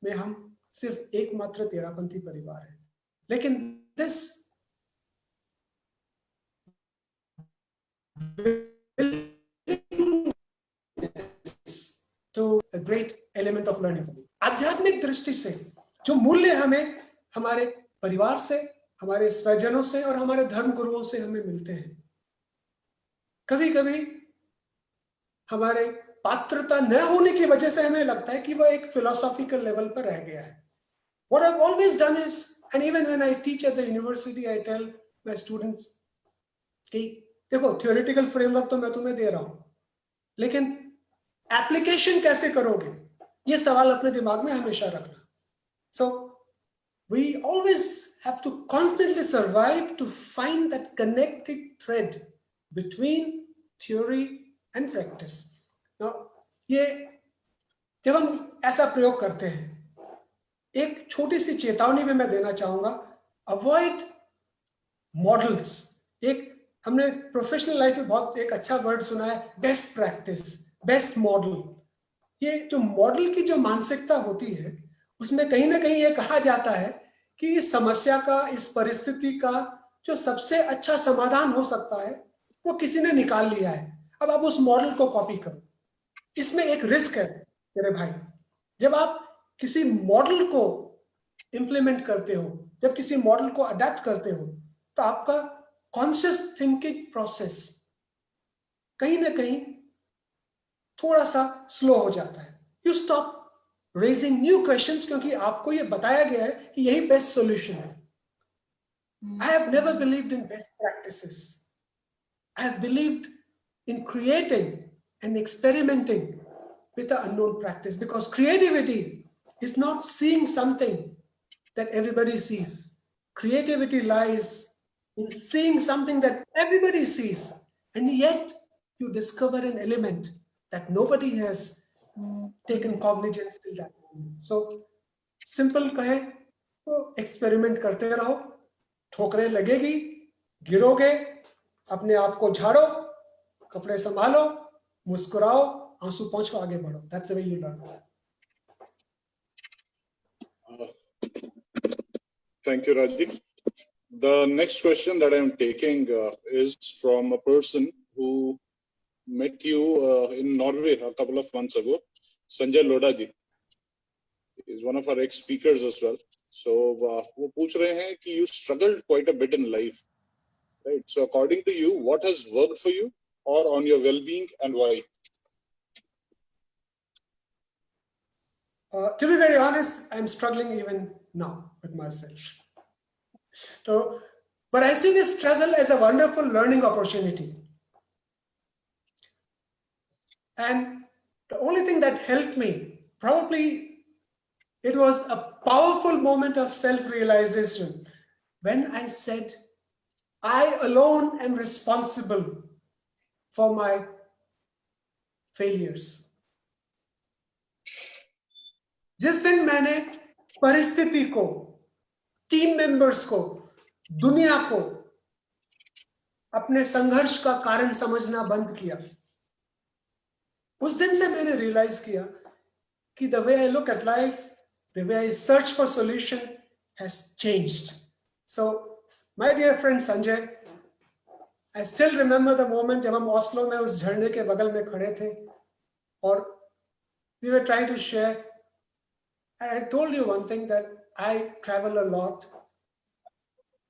में हम सिर्फ एकमात्र तेरापंथी परिवार है, लेकिन this to a great element of learning for me. आध्यात्मिक दृष्टि से जो मूल्य हमें हमारे परिवार से, हमारे स्वजनों से और हमारे धर्म गुरुओं से हमें मिलते हैं, कभी कभी हमारे पात्रता न होने की वजह से हमें लगता है कि वह एक फिलोसॉफिकल लेवल पर रह गया है। What I've always done is, and even when I teach at the university, I tell my students कि देखो, theoretical framework तो मैं तुम्हें दे रहा हूं, लेकिन एप्लीकेशन कैसे करोगे, ये सवाल अपने दिमाग में हमेशा रखना। So we always have to constantly survive to find that connecting thread between theory and practice. Now, ये जब हम ऐसा प्रयोग करते हैं, एक छोटी सी चेतावनी भी मैं देना चाहूंगा। Avoid models. एक हमने प्रोफेशनल लाइफ में बहुत एक अच्छा वर्ड सुना है, बेस्ट प्रैक्टिस, बेस्ट मॉडल. ये जो मॉडल की जो मानसिकता होती है, उसमें कहीं ना कहीं ये कहा जाता है कि इस समस्या का, इस परिस्थिति का जो सबसे अच्छा समाधान हो सकता है वो किसी ने निकाल लिया है. अब आप उस मॉडल को कॉपी करो. इसमें एक रिस्क है मेरे भाई. जब आप किसी मॉडल को इंप्लीमेंट करते हो, जब किसी मॉडल को अडेप्ट करते हो, तो आपका कॉन्शियस थिंकिंग प्रोसेस कहीं ना कहीं थोड़ा सा स्लो हो जाता है. You stop raising new questions, क्योंकि आपको ये बताया गया है कि यही बेस्ट सॉल्यूशन है. I have never believed in best practices. I have believed in creating and experimenting with the unknown practice, because creativity is not seeing something that everybody sees. Creativity lies in seeing something that everybody sees, and yet you discover an element that nobody has taken cognizance till that moment. So, simple कहे तो experiment करते रहो, ठोकरें लगेगी, गिरोगे, अपने आप को झाड़ो, कपड़े संभालो, मुस्कुराओ, आंसू पोंछो, आगे बढ़ो. That's the way you learn. Thank you, Rajiv. The next question that I'm taking is from a person who met you in Norway a couple of months ago, Sanjay Lodha ji. He's one of our ex-speakers as well. So, वो पूछ रहे हैं कि you struggled quite a bit in life, right? So, according to you, what has worked for you or on your well-being and why? To be very honest, I'm struggling even now with myself. So, but I see this struggle as a wonderful learning opportunity. And the only thing that helped me, probably it was a powerful moment of self-realization when I said, I alone am responsible for my failures. जिस दिन मैंने परिस्थिति को, team members को, दुनिया को अपने संघर्ष का कारण समझना बंद किया, उस दिन से मैंने रियलाइज किया कि the way I look at life, the way I search for solution has changed. So, my dear friend Sanjay, I still remember the moment जब हम ओस्लो में उस झरने के बगल में खड़े थे और we were trying to share. And I told you one thing, that I travel a lot.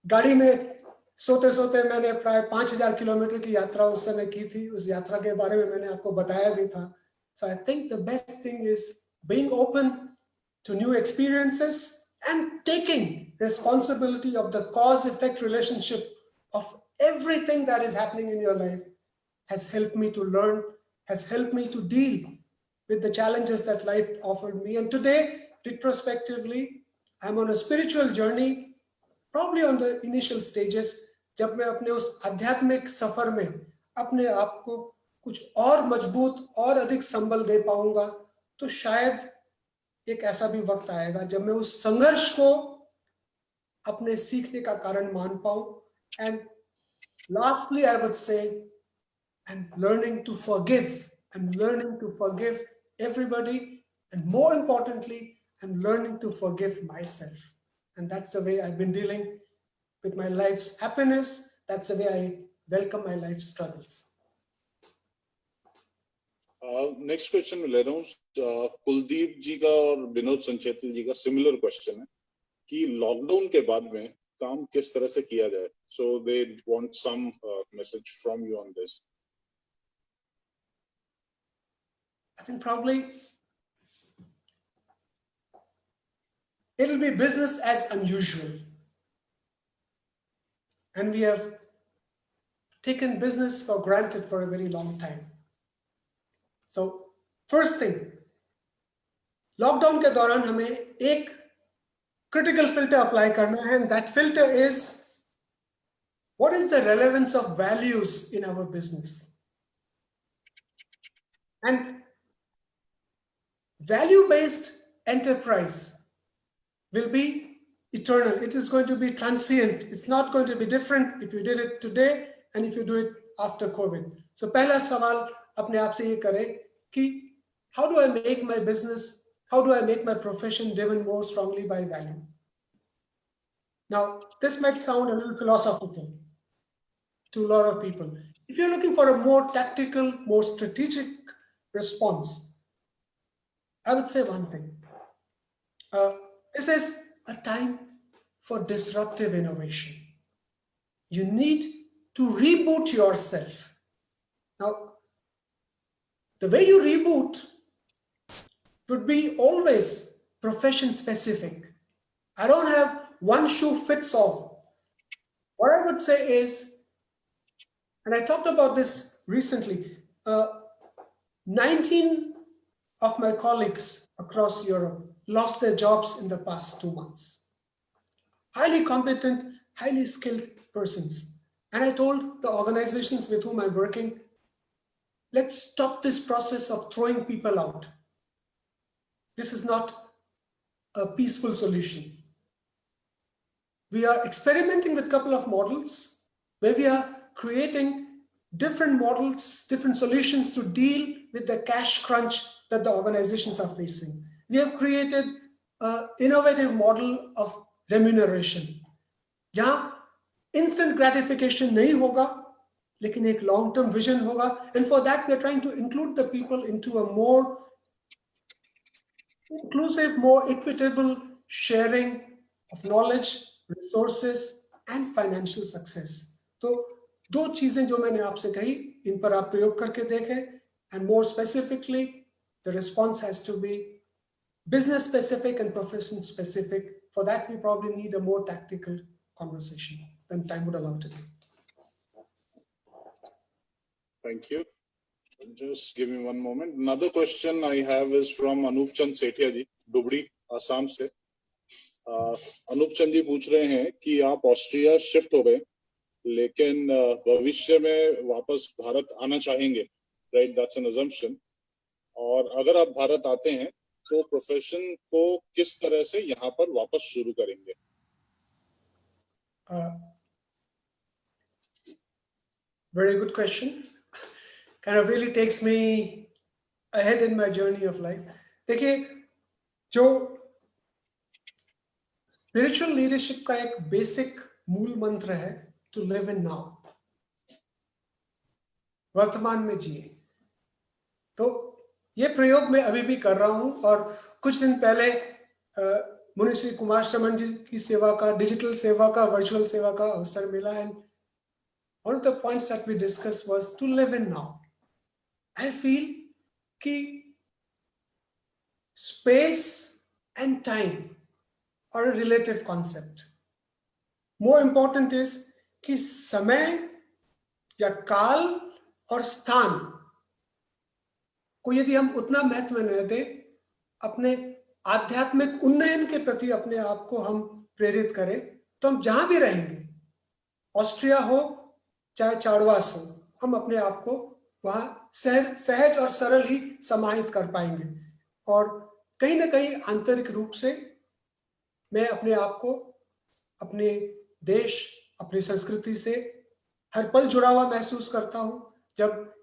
गाड़ी में सोते सोते मैंने प्राय 5000 किलोमीटर की यात्रा उस समय की थी. उस यात्रा के बारे में मैंने आपको बताया भी था. So I think the best thing is being open to new experiences and taking responsibility of the cause-effect relationship of everything that is happening in your life has helped me to learn, has helped me to deal with the challenges that life offered me. And today, retrospectively, I'm on a spiritual journey, probably on the initial stages. जब मैं अपने उस आध्यात्मिक सफर में अपने आप को कुछ और मजबूत और अधिक संबल दे पाऊंगा, तो शायद एक ऐसा भी वक्त आएगा जब मैं उस संघर्ष को अपने सीखने का कारण मान पाऊं. And lastly, I would say, I'm learning to forgive. I'm learning to forgive everybody, and more importantly, I'm learning to forgive myself. And that's the way I've been dealing with my life's happiness. That's the way I welcome my life's struggles. Next question ले रहा हूँ कुलदीप जी का और विनोद संचेती जी का similar question है कि lockdown के बाद में काम किस तरह से किया जाए. So they want some message from you on this. I think probably it'll be business as unusual. And we have taken business for granted for a very long time. So, first thing, lockdown के दौरान हमें एक critical filter apply करना है, and that filter is, what is the relevance of values in our business? And value-based enterprise will be eternal. It is going to be transient. It's not going to be different if you did it today and if you do it after COVID. So पहला सवाल अपने आप से ये करें कि how do I make my business, how do I make my profession driven more strongly by value? Now, this might sound a little philosophical to a lot of people. If you're looking for a more tactical, more strategic response, I would say one thing. This is a time for disruptive innovation. You need to reboot yourself. Now, the way you reboot would be always profession specific. I don't have one shoe fits all. What I would say is, and I talked about this recently, 19 of my colleagues across Europe lost their jobs in the past 2 months. Highly competent, highly skilled persons. And I told the organizations with whom I'm working, let's stop this process of throwing people out. This is not a peaceful solution. We are experimenting with a couple of models where we are creating different models, different solutions to deal with the cash crunch that the organizations are facing. We have created an innovative model of remuneration. जहाँ instant gratification नहीं होगा, लेकिन एक long-term vision होगा. And for that, we are trying to include the people into a more inclusive, more equitable sharing of knowledge, resources, and financial success. तो दो चीजें जो मैंने आपसे कही, इन पर आप प्रयोग करके देखें. And more specifically, the response has to be business specific and profession specific. For that, we probably need a more tactical conversation than time would allow today. Thank you. Just give me one moment. Another question I have is from Anup Chand Sethia ji, Dubri, Assam से. अनूप चंद जी पूछ रहे हैं कि आप Austria shift हो गए, लेकिन भविष्य में वापस भारत आना चाहेंगे, राइट? That's an assumption. और अगर आप भारत आते हैं तो प्रोफेशन को किस तरह से यहाँ पर वापस शुरू करेंगे? Very good question. Kind of really takes me ahead in my journey of life. देखिए, जो स्पिरिचुअल लीडरशिप का एक बेसिक मूल मंत्र है, टू लिव इन नाउ, वर्तमान में जिए. तो ये प्रयोग मैं अभी भी कर रहा हूं. और कुछ दिन पहले मुनि श्री कुमार श्रमण जी की सेवा का, डिजिटल सेवा का, वर्चुअल सेवा का अवसर मिला. And one of the points that we discuss was to live in now. I feel कि space and time or a relative concept. More important is कि समय या काल और स्थान को यदि हम उतना महत्व न दें, अपने आध्यात्मिक उन्नयन के प्रति अपने आप को हम प्रेरित करें, तो हम जहां भी रहेंगे, ऑस्ट्रिया हो चाहे चाड़वास हो, हम अपने आप को वहां सहज और सरल ही समाहित कर पाएंगे. और कहीं ना कहीं आंतरिक रूप से मैं अपने आप को अपने देश, अपनी संस्कृति से हर पल जुड़ा हुआ महसूस करता हूं. जब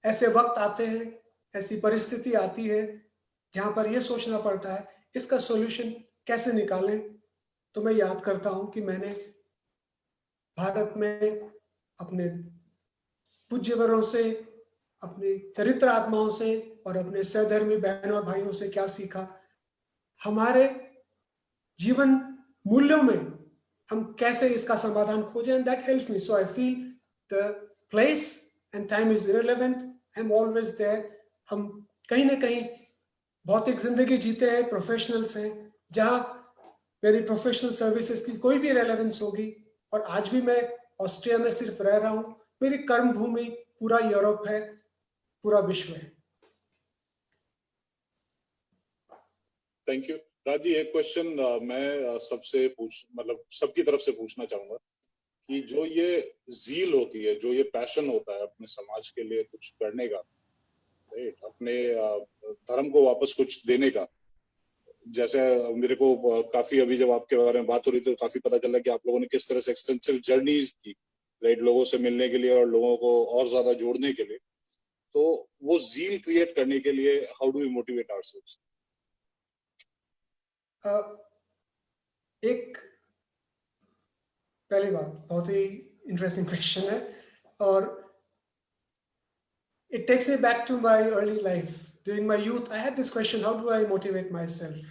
ऐसे वक्त आते हैं, ऐसी परिस्थिति आती है जहां पर यह सोचना पड़ता है इसका सॉल्यूशन कैसे निकालें, तो मैं याद करता हूं कि मैंने भारत में अपने पूज्यवरों से, अपने चरित्र आत्माओं से और अपने सहधर्मी बहनों और भाइयों से क्या सीखा. हमारे जीवन मूल्यों में हम कैसे इसका समाधान खोजें. And that helps me. So I feel the place and time is irrelevant. I am always there. हम कहीं ना कहीं भौतिक जिंदगी जीते हैं, प्रोफेशनल्स हैं, जहां मेरी प्रोफेशनल सर्विसेज की कोई भी रेलेवेंस होगी. और आज भी मैं ऑस्ट्रिया में सिर्फ रह रहा हूं, मेरी कर्म भूमि पूरा यूरोप है, पूरा विश्व है. Thank you. राजी, एक क्वेश्चन मैं सबकी तरफ से पूछना चाहूंगा कि जो ये जील होती है, जो ये पैशन होता है अपने समाज के लिए कुछ करने का, राइट, अपने धर्म को वापस कुछ देने का, जैसे मेरे को काफी अभी जब आपके बारे में बात हो रही थी तो काफी पता चला कि आप लोगों ने किस तरह से एक्सटेंसिव जर्नीज की, राइट, लोगों से मिलने के लिए और लोगों को और ज्यादा जोड़ने के लिए। तो वो जील क्रिएट करने के लिए how do we motivate ourselves? एक पहली बात, बहुत ही इंटरेस्टिंग क्वेश्चन है, और it takes me back to my early life. During my youth, I had this question: how do I motivate myself?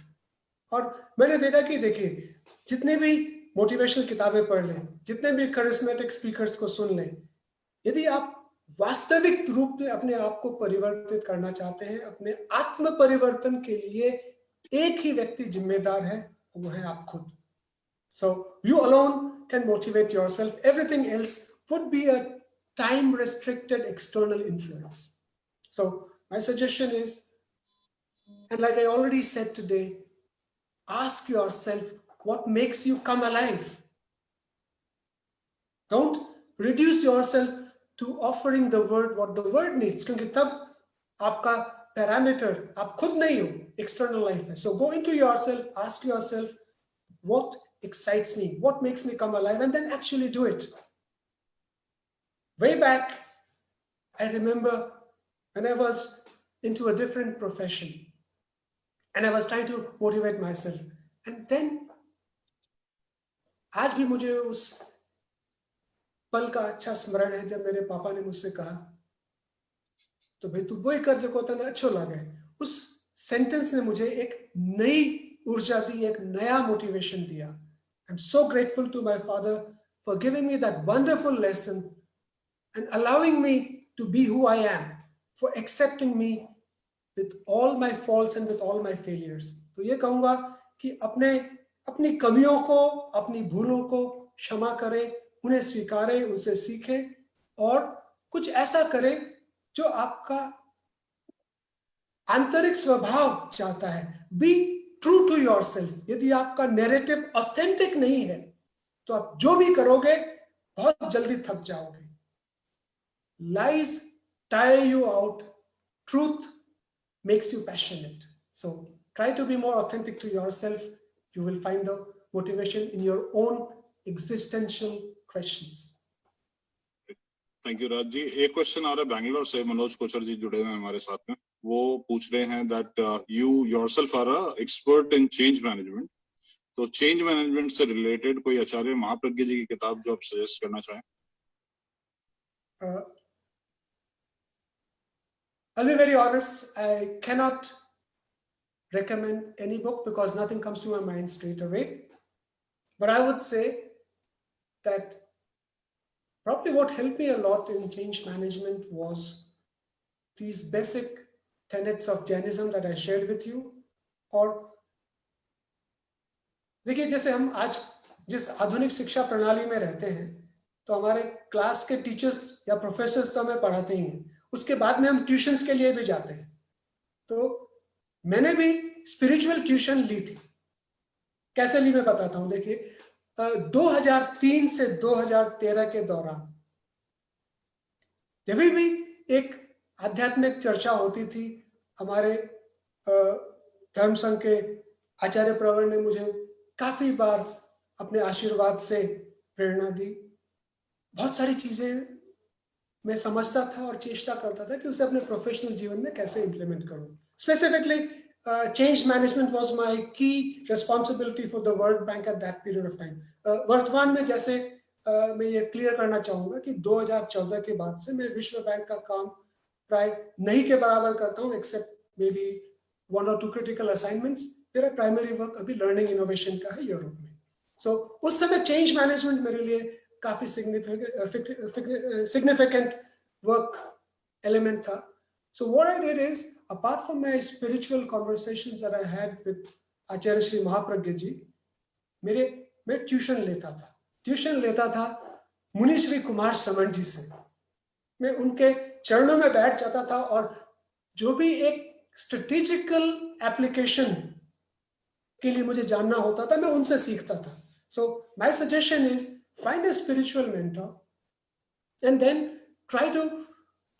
और मैंने देखा कि देखिए, जितने भी मोटिवेशनल किताबें पढ़ लें, जितने भी करिस्मेटिक स्पीकर्स को सुन लें, यदि आप वास्तविक रूप में अपने आप को परिवर्तित करना चाहते हैं, अपने आत्म परिवर्तन के लिए एक ही व्यक्ति जिम्मेदार है, वो है आप खुद. So you alone can motivate yourself. Everything else would be a time restricted external influence. So my suggestion is, and like I already said today, ask yourself what makes you come alive. Don't reduce yourself to offering the world what the world needs, क्योंकि तब आपका parameter आप खुद नहीं हो, external life है. So go into yourself, ask yourself what excites me, what makes me come alive, and then actually do it. Way back, I remember when I was into a different profession and I was trying to motivate myself, and then आज भी मुझे उस पल का अच्छा स्मरण है जब मेरे पापा ने मुझसे कहा, तो भाई तू वही कर जो तने अच्छो लागे. उस सेंटेंस ने मुझे एक नई ऊर्जा दी, एक नया मोटिवेशन दिया. I'm so grateful to my father for giving me that wonderful lesson and allowing me to be who I am, for accepting me with all my faults and with all my failures. तो ये कहूँगा कि अपनी कमियों को, अपनी भूलों को क्षमा करें, उन्हें स्वीकारें, उनसे सीखें और कुछ ऐसा करें जो आपका आंतरिक स्वभाव चाहता है. Be true to yourself. यदि आपका नैरेटिव ऑथेंटिक नहीं है तो आप जो भी करोगे बहुत जल्दी थक जाओगे. Lies tire you out. Truth makes you passionate. So try to be more authentic to yourself. You will find the motivation in your own existential questions. Thank you Raj ji. एक क्वेश्चन आ रहा है बैंगलोर से, मनोज कोचर जी जुड़े हुए हैं हमारे साथ में. वो पूछ रहे हैं that you yourself are a expert in change management. तो चेंज मैनेजमेंट से रिलेटेड कोई आचार्य महाप्रज्ञ जी की किताब जो आप सजेस्ट करना चाहें? I'll be very honest, I cannot recommend any book because nothing comes to my mind straight away. But I would say that probably what helped me a lot in change management was these basic tenets of Jainism that I shared with you. और देखिए, जैसे हम आज जिस आधुनिक शिक्षा प्रणाली में रहते हैं, तो हमारे क्लास के टीचर्स या प्रोफेसर्स तो हमें पढ़ाते ही हैं, उसके बाद में हम ट्यूशन्स के लिए भी जाते हैं. तो मैंने भी स्पिरिचुअल ट्यूशन ली थी. कैसे ली मैं बताता हूँ. देखिए, 2003 से 2013 के दौरान जब भी एक आध्यात्मिक चर्चा होती थी, हमारे धर्म संघ के आचार्य प्रवर ने मुझे काफी बार अपने आशीर्वाद से प्रेरणा दी. बहुत सारी चीजें मैं समझता था और चेष्टा करता था कि उसे अपने प्रोफेशनल जीवन में कैसे इंप्लीमेंट करूं. Specifically change management was my key responsibility for the World Bank at that period of time. वर्तमान में जैसे मैं ये क्लियर करना चाहूंगा कि 2014 के बाद से मैं विश्व बैंक का काम प्राय नहीं के बराबर करता हूँ, except maybe 1 or 2 critical assignments. मेरा प्राइमरी वर्क अभी लर्निंग इनोवेशन का है यूरोप में. सो उस समय चेंज मैनेजमेंट मेरे लिए काफी सिग्निफिकेंट वर्क एलिमेंट था. So what I did is, apart from my spiritual conversations that I had with Acharya Shri Mahapragya ji, मैं ट्यूशन लेता था मुनि श्री कुमार श्रवण जी से. मैं उनके चरणों में बैठ जाता था और जो भी एक स्ट्रेटेजिकल एप्लीकेशन के लिए मुझे जानना होता था, मैं उनसे सीखता था. So my suggestion is, find a spiritual mentor and then try to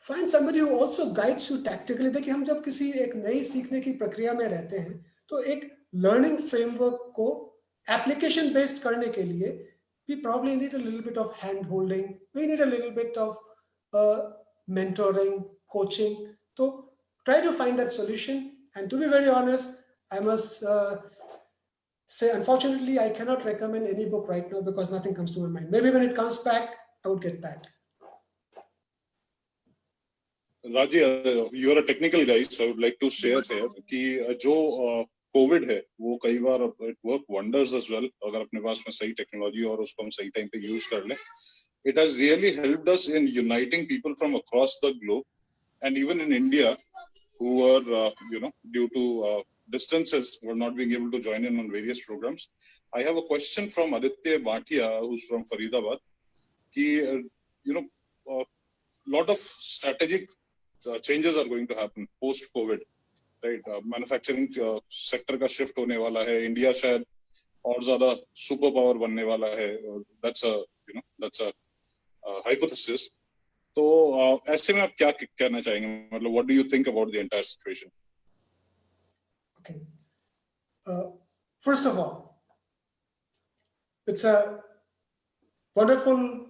find somebody who also guides you tactically. देखिए, हम जब किसी एक नई सीखने की प्रक्रिया में रहते हैं तो एक लर्निंग फ्रेमवर्क को एप्लीकेशन बेस्ड करने के लिए we probably need a little bit of hand holding, we need a little bit of mentoring, coaching. So try to find that solution. And to be very honest, I must say, unfortunately, I cannot recommend any book right now because nothing comes to my mind. Maybe when it comes back, I would get back. Raji, you are a technical guy, so I would like to share here कि जो Covid है वो कई बार it work wonders as well अगर अपने पास में सही technology और उसको हम सही टाइम पे यूज कर लें. It has really helped us in uniting people from across the globe and even in India who were due to distances were not being able to join in on various programs. I have a question from Aditya Bhatia, who's from Faridabad. कि lot of strategic changes are going to happen post COVID, right? Manufacturing sector का shift होने वाला है. India शायद और ज़्यादा super power बनने वाला है. That's a hypothesis. तो ऐसे में आप क्या कहना चाहेंगे? मतलब what do you think about the entire situation? Okay. First of all, it's a wonderful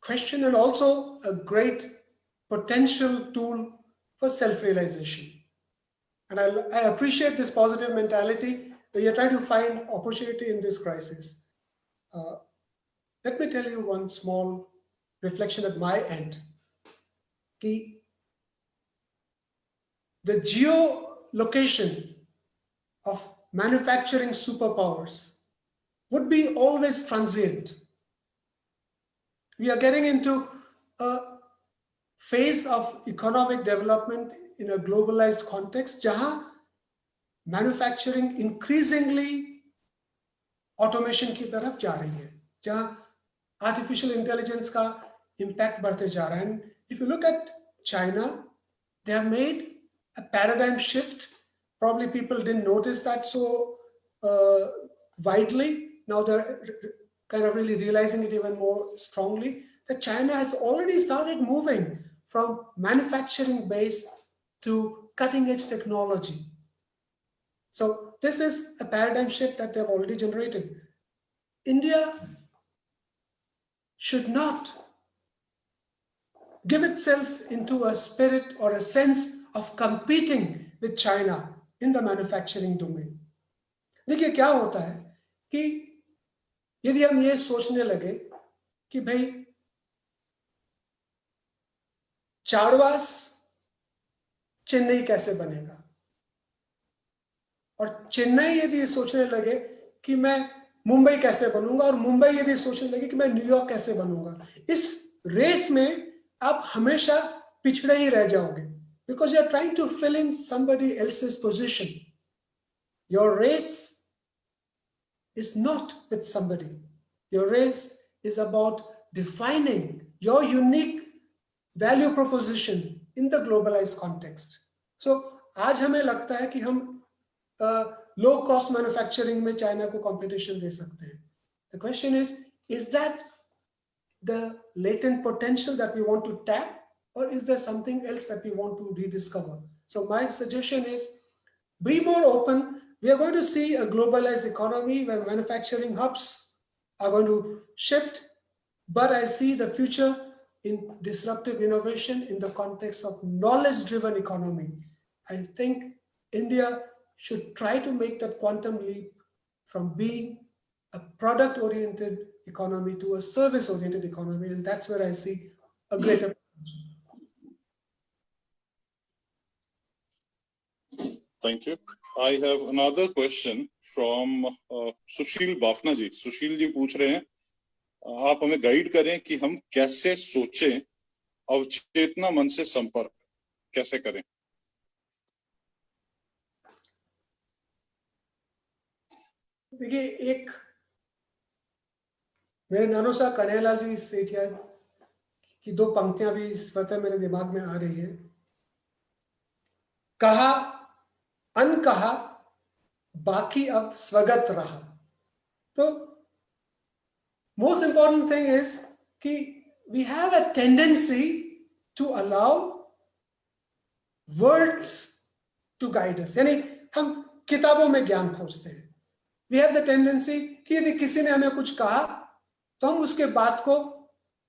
question and also a great potential tool for self-realization. And I appreciate this positive mentality that you're trying to find opportunity in this crisis. Let me tell you one small reflection at my end. The geolocation of manufacturing superpowers would be always transient. We are getting into a phase of economic development in a globalized context, jahan manufacturing increasingly automation की तरफ जा रही है, जहाँ artificial intelligence का impact बढ़ते जा रहा है. And if you look at China, they have made a paradigm shift. Probably people didn't notice that so widely. Now they're kind of really realizing it even more strongly, that China has already started moving from manufacturing base to cutting edge technology. So this is a paradigm shift that they've already generated. India should not give itself into a spirit or a sense of competing with China in the manufacturing domain. देखिए क्या होता है कि यदि हम ये सोचने लगे कि भाई चाड़वास चेन्नई कैसे बनेगा, और चेन्नई यदि सोचने लगे कि मैं मुंबई कैसे बनूंगा, और मुंबई यदि सोचने लगे कि मैं न्यूयॉर्क कैसे बनूंगा, इस रेस में आप हमेशा पिछड़े ही रह जाओगे, because you are trying to fill in somebody else's position. Your race is not with somebody. Your race is about defining your unique value proposition in the globalized context. So आज हमें लगता है कि हम low cost manufacturing में China को competition दे सकते हैं. The question is that the latent potential that we want to tap, or is there something else that we want to rediscover? So my suggestion is be more open. We are going to see a globalized economy where manufacturing hubs are going to shift, but I see the future in disruptive innovation in the context of knowledge-driven economy. I think India should try to make that quantum leap from being a product-oriented economy to a service-oriented economy, and that's where I see a greater. Thank you. I have another question from Sushil Bafna ji. Sushil ji पूछ रहे हैं, आप हमें guide करें कि हम कैसे सोचें, अवचेतना मन से संपर्क कैसे करें? देखिए, एक मेरे नानोसा कन्हैयालाल जी सेठिया की दो पंक्तियां भी इस वक्त मेरे दिमाग में आ रही है. कहा अनकहा बाकी अब स्वगत रहा. तो most important thing is कि we have a tendency to allow words to guide us. यानी हम किताबों में ज्ञान खोजते हैं। वी हैव द टेंडेंसी कि यदि किसी ने हमें कुछ कहा तो हम उसके बात को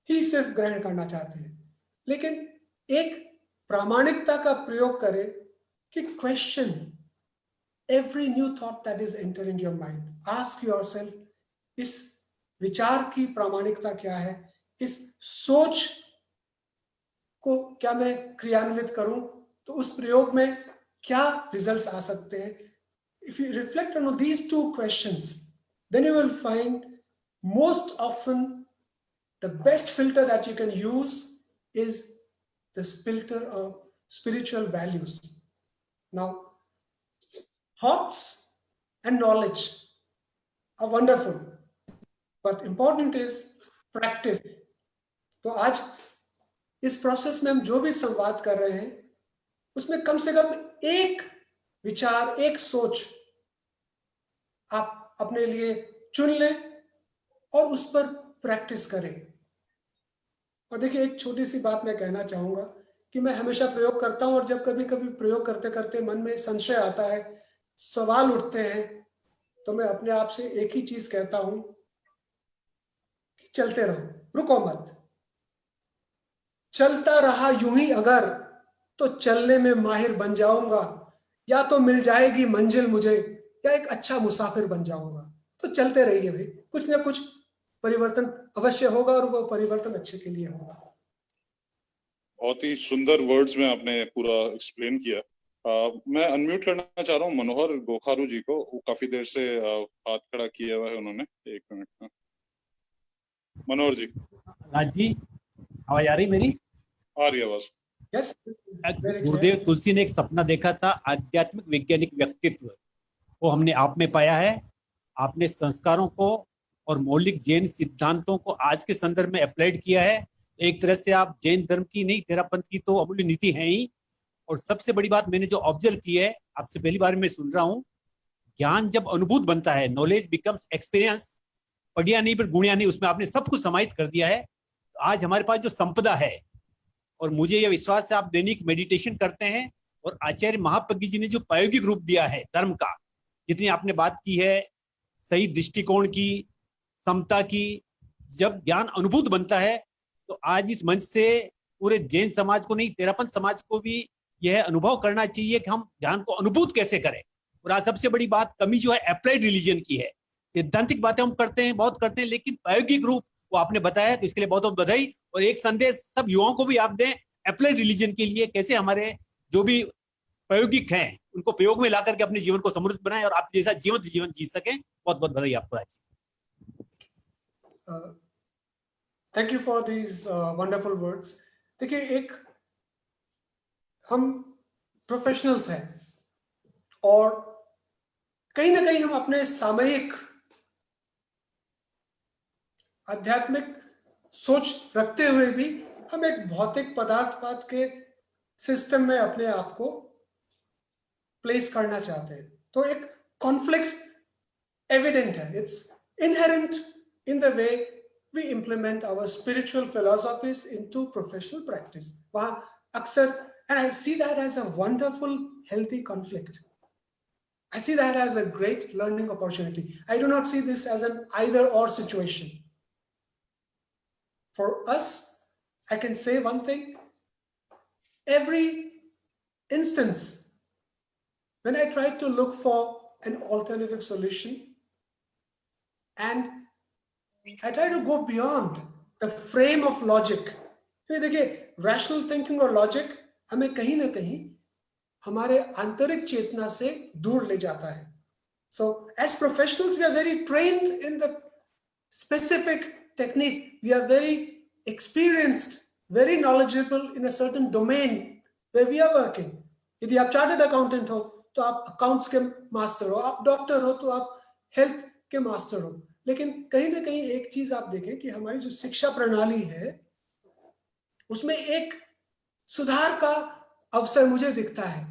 ही सिर्फ ग्रहण करना चाहते हैं, लेकिन एक प्रामाणिकता का प्रयोग करें कि question every new thought that is entering your mind. Ask yourself, इस विचार की प्रामाणिकता क्या है, इस सोच को क्या मैं क्रियान्वित करूं तो उस प्रयोग में क्या रिजल्ट्स आ सकते हैं. If you reflect on these two questions, then you will find most often the best filter that you can use is this filter of spiritual values. Now, thoughts and knowledge are wonderful, but important is practice. तो आज इस process में हम जो भी संवाद कर रहे हैं उसमें कम से कम एक विचार, एक सोच आप अपने लिए चुन लें और उस पर प्रैक्टिस करें. और देखिए, एक छोटी सी बात मैं कहना चाहूंगा कि मैं हमेशा प्रयोग करता हूं और जब कभी कभी प्रयोग करते करते मन में संशय आता है, सवाल उठते हैं, तो मैं अपने आप से एक ही चीज कहता हूं कि चलते रहो, रुको मत. चलता रहा यूं ही अगर तो चलने में माहिर बन जाऊंगा, या तो मिल जाएगी मंजिल मुझे या एक अच्छा मुसाफिर बन जाऊंगा. तो चलते रहिए भाई, कुछ ना कुछ परिवर्तन अवश्य होगा और वो परिवर्तन अच्छे के लिए होगा. बहुत ही सुंदर वर्ड्स में आपने पूरा एक्सप्लेन किया. मैं अनम्यूट करना चाह रहा हूँ मनोहर गोखारू जी को. वो काफी देर से हाथ खड़ा किया हुआ है उन्होंने. एक मिनट. मनोहर जी. राज जी, आवाज आ रही मेरी? आ रही आवाज. यस. गुरुदेव तुलसी ने एक सपना देखा था, आध्यात्मिक वैज्ञानिक व्यक्तित्व. वो हमने आप में पाया है. आपने संस्कारों को और मौलिक जैन सिद्धांतों को आज के संदर्भ में अप्लाइड किया है. एक तरह से आप जैन धर्म की नहीं, तेरापंथ की तो अमूल्य नीति है ही. और सबसे बड़ी बात मैंने जो ऑब्जर्व की है, आपसे पहली बार मैं सुन रहा हूँ, ज्ञान जब अनुभूत बनता है, नॉलेज बिकम्स एक्सपीरियंस, पढ़िया नहीं पर गुणिया नहीं, उसमें आपने सब कुछ समाहित कर दिया है. तो आज हमारे पास जो संपदा है, और मुझे यह विश्वास है आप दैनिक मेडिटेशन करते हैं, और आचार्य महाप्रज्ञ जी ने जो प्रायोगिक रूप दिया है धर्म का, जितनी आपने बात की है सही दृष्टिकोण की, समता की, जब ज्ञान अनुभूत बनता है तो आज इस मंच से पूरे जैन समाज को नहीं, तेरापंथ समाज को भी यह अनुभव करना चाहिए कि हम ज्ञान को अनुभूत कैसे करें. और आज सबसे बड़ी बात कमी जो है अप्लाइड रिलीजन की है. सिद्धांतिक बातें हम करते हैं, बहुत करते हैं, लेकिन प्रायोगिक रूप वो आपने बताया, तो इसके लिए बहुत बहुत बधाई. और एक संदेश सब युवाओं को भी आप दें अप्लाइड रिलीजन के लिए, कैसे हमारे जो भी प्रायोगिक हैं उनको प्रयोग में ला करके अपने जीवन को समृद्ध बनाएं और आप जैसा जीवन जी सकें. बहुत बहुत बधाई आपको आज. Thank you for these wonderful words. देखिए, एक हम प्रोफेशनल्स हैं और कहीं ना कहीं हम अपने सामयिक आध्यात्मिक सोच रखते हुए भी हम एक भौतिक पदार्थवाद के सिस्टम में अपने आप को प्लेस करना चाहते हैं. तो एक कॉन्फ्लिक्ट एविडेंट है. It's inherent in the way we implement our spiritual philosophies into professional practice. वहाँ अक्सर, and I see that as a wonderful, healthy conflict. I see that as a great learning opportunity. I do not see this as an either-or situation. For us, I can say one thing. Every instance, when I try to look for an alternative solution, and I try to go beyond the frame of logic. देखिए, rational thinking और logic हमें कहीं ना कहीं हमारे आंतरिक चेतना से दूर ले जाता है. So as professionals, we are very trained in the specific technique. We are very experienced, very knowledgeable in a certain domain where we are working. यदि आप चार्टर्ड अकाउंटेंट हो तो आप अकाउंट्स के मास्टर हो, आप डॉक्टर हो तो आप हेल्थ के मास्टर हो. लेकिन कहीं ना कहीं एक चीज आप देखें कि हमारी जो शिक्षा प्रणाली है उसमें एक सुधार का अवसर मुझे दिखता है.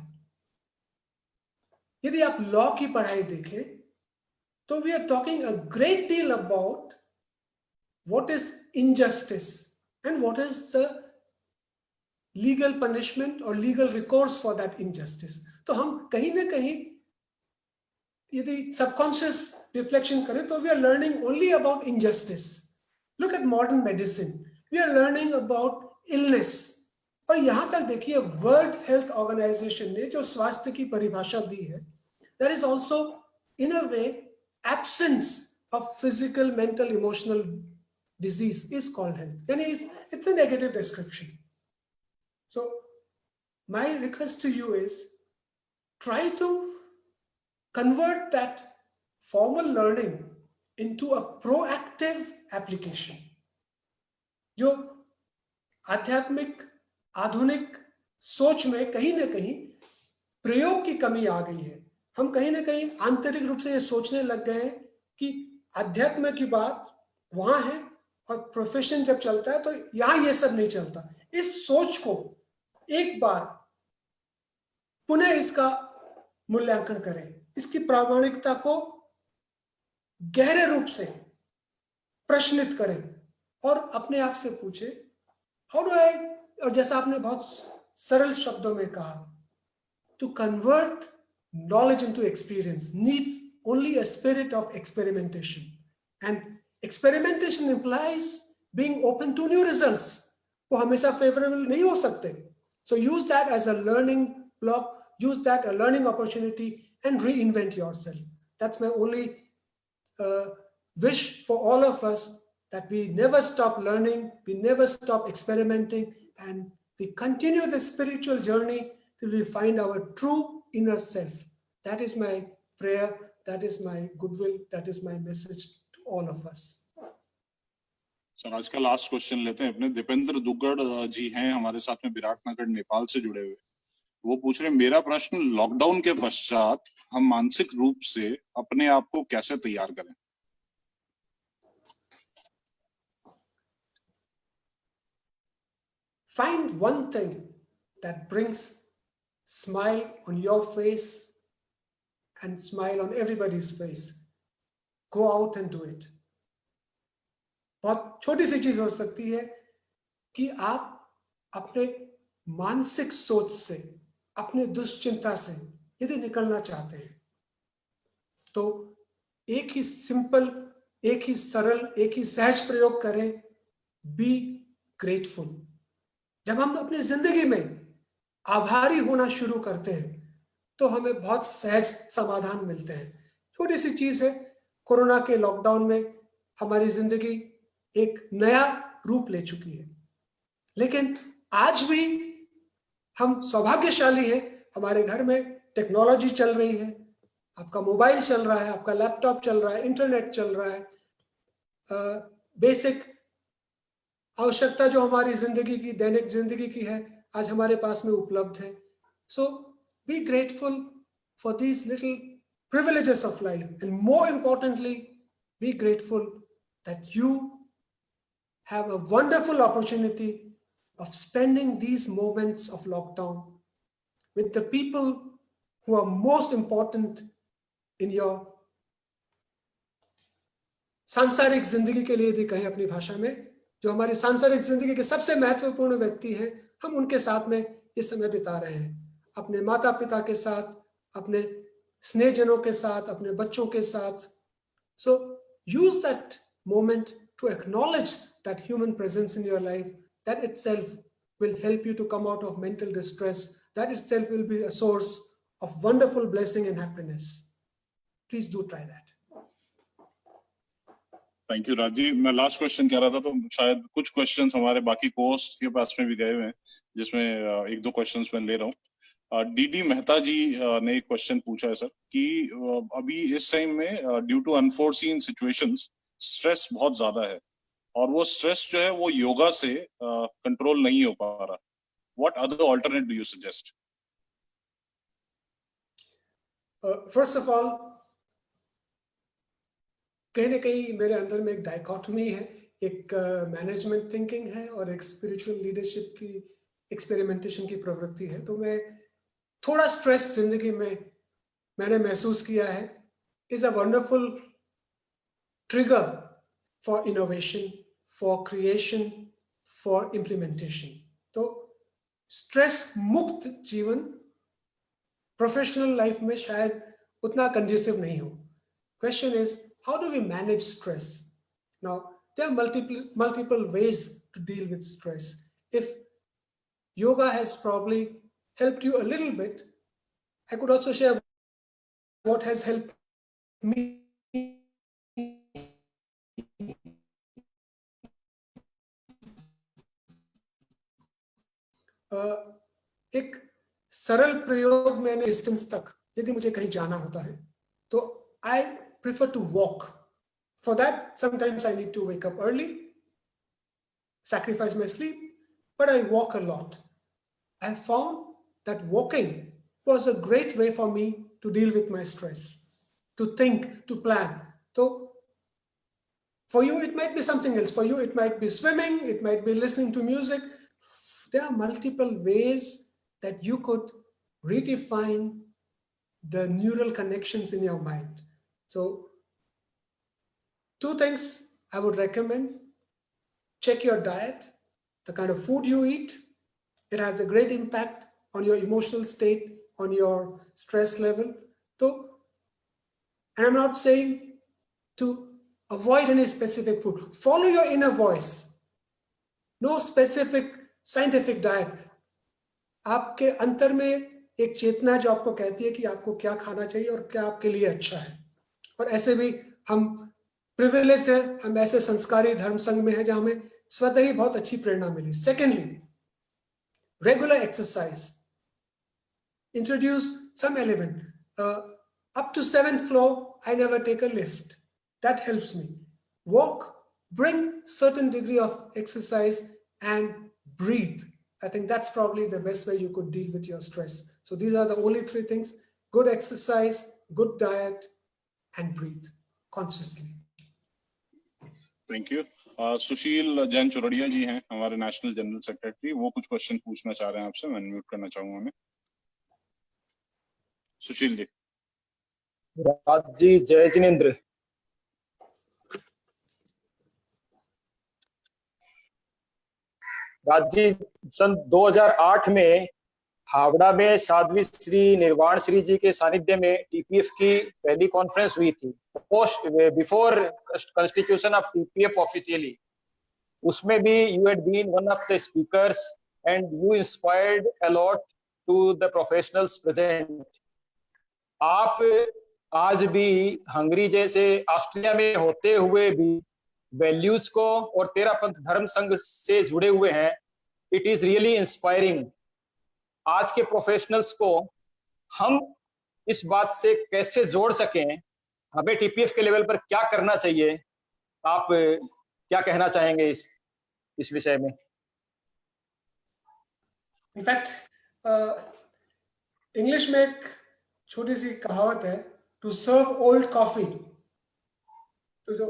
यदि आप लॉ की पढ़ाई देखें तो we are talking a great deal about what is injustice and what is the legal punishment और legal recourse for that injustice. तो हम कहीं ना कहीं यदि सबकॉन्शियस रिफ्लेक्शन करें तो we are learning only about injustice. Look at modern medicine, we are learning about illness. और यहां तक देखिए वर्ल्ड हेल्थ ऑर्गेनाइजेशन ने जो स्वास्थ्य की परिभाषा दी है, that is also in a way absence of physical, mental, emotional disease is called health. Then it's a negative description. So my request to you is try to convert that formal learning into a proactive application. जो आध्यात्मिक आधुनिक सोच में कहीं ना कहीं प्रयोग की कमी आ गई है. हम कहीं ना कहीं आंतरिक रूप से ये सोचने लग गए हैं कि अध्यात्म की बात वहां है और प्रोफेशन जब चलता है तो यहां ये सब नहीं चलता. इस सोच को एक बार पुनः इसका मूल्यांकन करें, इसकी प्रामाणिकता को गहरे रूप से प्रश्नित करें और अपने आप से पूछे हाउ डू आई, और जैसा आपने बहुत सरल शब्दों में कहा, to convert knowledge into experience needs only a spirit of experimentation, and experimentation implies being open to new results. वो हमेशा favorable नहीं हो सकते. So use that as a learning block, use that a learning opportunity and reinvent yourself. That's my only wish for all of us, that we never stop learning, we never stop experimenting, and we continue the spiritual journey till we find our true inner self. That is my prayer, that is my goodwill, that is my message to all of us. Sir आज का last question लेते हैं अपने. दीपेंद्र दुग्गड़ जी हैं हमारे साथ में, विराटनगर नेपाल से जुड़े हुए. वो पूछ रहे हैं, मेरा प्रश्न, लॉकडाउन के पश्चात हम मानसिक रूप से अपने आप को कैसे तैयार करें? Find one thing that brings smile on your face and smile on everybody's face. Go out and do it. बहुत छोटी सी चीज हो सकती है कि आप अपने मानसिक सोच से, अपने दुश्चिंता से यदि निकलना चाहते हैं तो एक ही सिंपल, एक ही सरल, एक ही सहज प्रयोग करें, बी ग्रेटफुल. जब हम अपनी जिंदगी में आभारी होना शुरू करते हैं तो हमें बहुत सहज समाधान मिलते हैं. छोटी सी चीज है, कोरोना के लॉकडाउन में हमारी जिंदगी एक नया रूप ले चुकी है, लेकिन आज भी हम सौभाग्यशाली हैं. हमारे घर में टेक्नोलॉजी चल रही है, आपका मोबाइल चल रहा है, आपका लैपटॉप चल रहा है, इंटरनेट चल रहा है. बेसिक आवश्यकता जो हमारी जिंदगी की, दैनिक जिंदगी की है, आज हमारे पास में उपलब्ध है. So be grateful for these little privileges of life, and more importantly, be grateful that you have a wonderful opportunity of spending these moments of lockdown with the people who are most important in your सांसारिक जिंदगी के लिए. यदि कहें अपनी भाषा में, जो हमारी सांसारिक जिंदगी के सबसे महत्वपूर्ण व्यक्ति हैं, हम उनके साथ में ये समय बिता रहे हैं. अपने माता पिता के साथ, अपने स्नेहजनों के साथ, अपने बच्चों के साथ. So use that moment to acknowledge that human presence in your life. That itself will help you to come out of mental distress. That itself will be a source of wonderful blessing and happiness. Please do try that. Thank you Raj ji. मैं last question कह रहा था, तो शायद कुछ questions हमारे बाकी coast के पास में भी गए हुए हैं, जिसमें एक दो क्वेश्चंस मैं ले रहा हूँ. डीडी मेहता जी ने एक क्वेश्चन पूछा है सर कि अभी इस टाइम में due to unforeseen situations stress बहुत ज्यादा है, और वो स्ट्रेस जो है वो योगा से कंट्रोल नहीं हो पा रहा. What other alternate do you suggest? First of all, कहीं ना कहीं मेरे अंदर में एक डाइकोटमी है. एक मैनेजमेंट थिंकिंग है और एक स्पिरिचुअल लीडरशिप की, एक्सपेरिमेंटेशन की प्रवृत्ति है. तो मैं थोड़ा स्ट्रेस जिंदगी में मैंने महसूस किया है, is a wonderful trigger for innovation, for creation, for implementation. तो स्ट्रेस मुक्त जीवन प्रोफेशनल लाइफ में शायद उतना conducive नहीं हो. Question is, how do we manage stress? Now, there are multiple ways to deal with stress. If yoga has probably helped you a little bit, I could also share what has helped me. एक सरल प्रयोग मैंने distance तक यदि मुझे कहीं जाना होता है तो I prefer to walk. For that, sometimes I need to wake up early, sacrifice my sleep, but I walk a lot. I found that walking was a great way for me to deal with my stress, to think, to plan. So for you, it might be something else. For you, it might be swimming, it might be listening to music. There are multiple ways that you could redefine the neural connections in your mind. So 2 things I would recommend. Check your diet, the kind of food you eat. It has a great impact on your emotional state, on your stress level. So, and I'm not saying to avoid any specific food. Follow your inner voice. No specific scientific diet. आपके अंतर में एक चेतना जो आपको कहती है कि आपको क्या खाना चाहिए और क्या आपके लिए अच्छा है. और ऐसे भी हम प्रिविलेज है, हम ऐसे संस्कारी धर्म संघ में है जहां हमें स्वतः ही बहुत अच्छी प्रेरणा मिली. Secondly, regular exercise. Introduce some element. Up to 7th floor, I never take a lift. That helps me. Walk, bring certain degree of exercise and breathe. I think that's probably the best way you could deal with your stress. So these are the only 3 things: good exercise, good diet, and breathe consciously. Thank you. Sushil Jain Chordia ji हैं हमारे national general secretary, वो कुछ question पूछना चाह रहे हैं आपसे. मैं अनम्यूट करना चाहूंगा उन्हें. सुशील जी. राज जी, जय जिनेंद्र. राज जी, सन 2008 में हावड़ा में साध्वी श्री निर्वाण श्री जी के सानिध्य में टीपीएफ की पहली कॉन्फ्रेंस हुई थी, before constitution of TPF officially. उसमें भी you had been one of the speakers and you inspired a lot to the professionals present. आप आज भी हंगरी जैसे ऑस्ट्रेलिया में होते हुए भी वैल्यूज को और तेरा पंथ धर्म संघ से जुड़े हुए हैं. It is really inspiring. आज के प्रोफेशनल्स को हम इस बात से कैसे जोड़ सकें, हमें टीपीएफ के लेवल पर क्या करना चाहिए, आप क्या कहना चाहेंगे इस विषय में? इनफैक्ट इंग्लिश में एक छोटी सी कहावत है, टू सर्व ओल्ड कॉफी. तो जो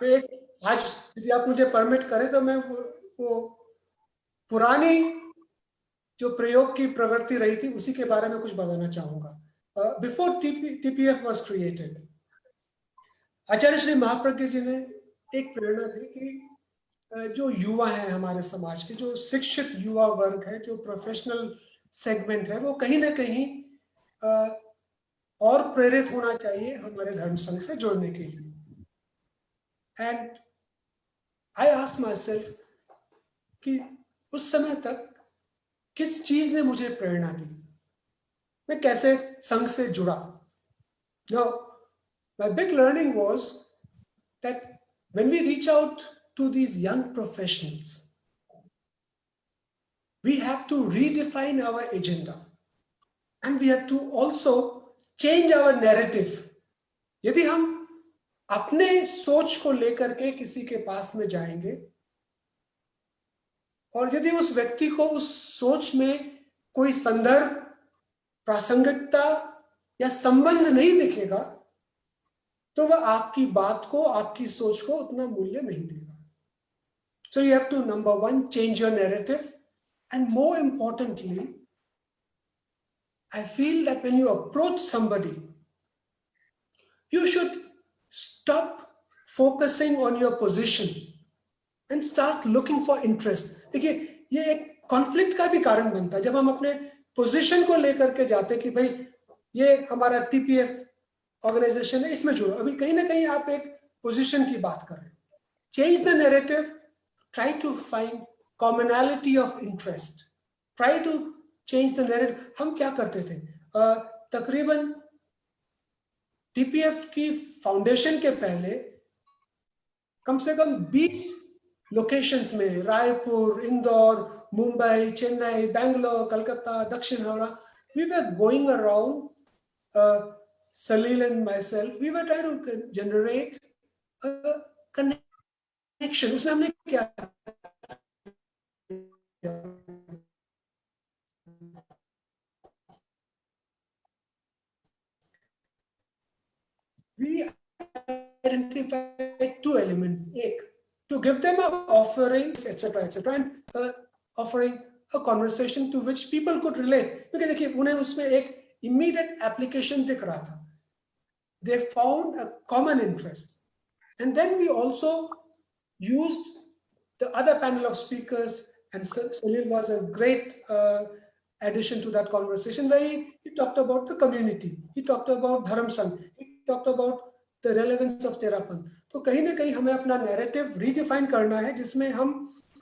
एक आज यदि आप मुझे परमिट करें तो मैं वो पुरानी जो प्रयोग की प्रवृत्ति रही थी उसी के बारे में कुछ बताना चाहूंगा. बिफोर टीपीएफ वाज क्रिएटेड, आचार्य श्री महाप्रज्ञ जी ने एक प्रेरणा दी कि जो युवा है हमारे समाज के, जो शिक्षित युवा वर्ग है, जो प्रोफेशनल सेगमेंट है, वो कहीं ना कहीं और प्रेरित होना चाहिए हमारे धर्म संघ से जुड़ने के लिए. And I ask my self कि उस समय तक किस चीज ने मुझे प्रेरणा दी, मैं कैसे संघ से जुड़ा. Now my big learning was that when we reach out to these young professionals, we have to redefine our agenda and we have to also change our narrative. यदि हम अपने सोच को लेकर के किसी के पास में जाएंगे और यदि उस व्यक्ति को उस सोच में कोई संदर्भ, प्रासंगिकता या संबंध नहीं दिखेगा, तो वह आपकी बात को, आपकी सोच को उतना मूल्य नहीं देगा. So you have to, number 1, change your narrative. And more importantly, I feel that when you approach somebody, you should stop focusing on your position and start looking for interest. देखिए, ये एक कॉन्फ्लिक्ट का भी कारण बनता है जब हम अपने पोजीशन को लेकर के जाते कि भाई ये हमारा टीपीएफ ऑर्गेनाइजेशन है, इसमें जुड़ो। अभी कहीं ना कहीं आप एक पोजीशन की बात कर रहे हैं। Change the narrative, try to find commonality of interest, try to change the narrative. हम क्या करते थे, तकरीबन टीपीएफ की फाउंडेशन के पहले कम से कम 20 लोकेशंस में, रायपुर, इंदौर, मुंबई, चेन्नई, बैंगलोर, कलकत्ता, दक्षिण Howrah, we were going around, Salil and myself, we were trying to generate a connection. उसमें हमने क्या we identified two elements. एक, to give them an offering, etc., and offering a conversation to which people could relate. क्योंकि देखिए उन्हें उसमें एक immediate application दिख रहा था. They found a common interest, and then we also used the other panel of speakers, and Salil was a great addition to that conversation, where he talked about the community, he talked about Dharam Sangh, he talked about the relevance of Terapan. तो कहीं ना कहीं हमें अपना narrative redefine करना है, जिसमें हम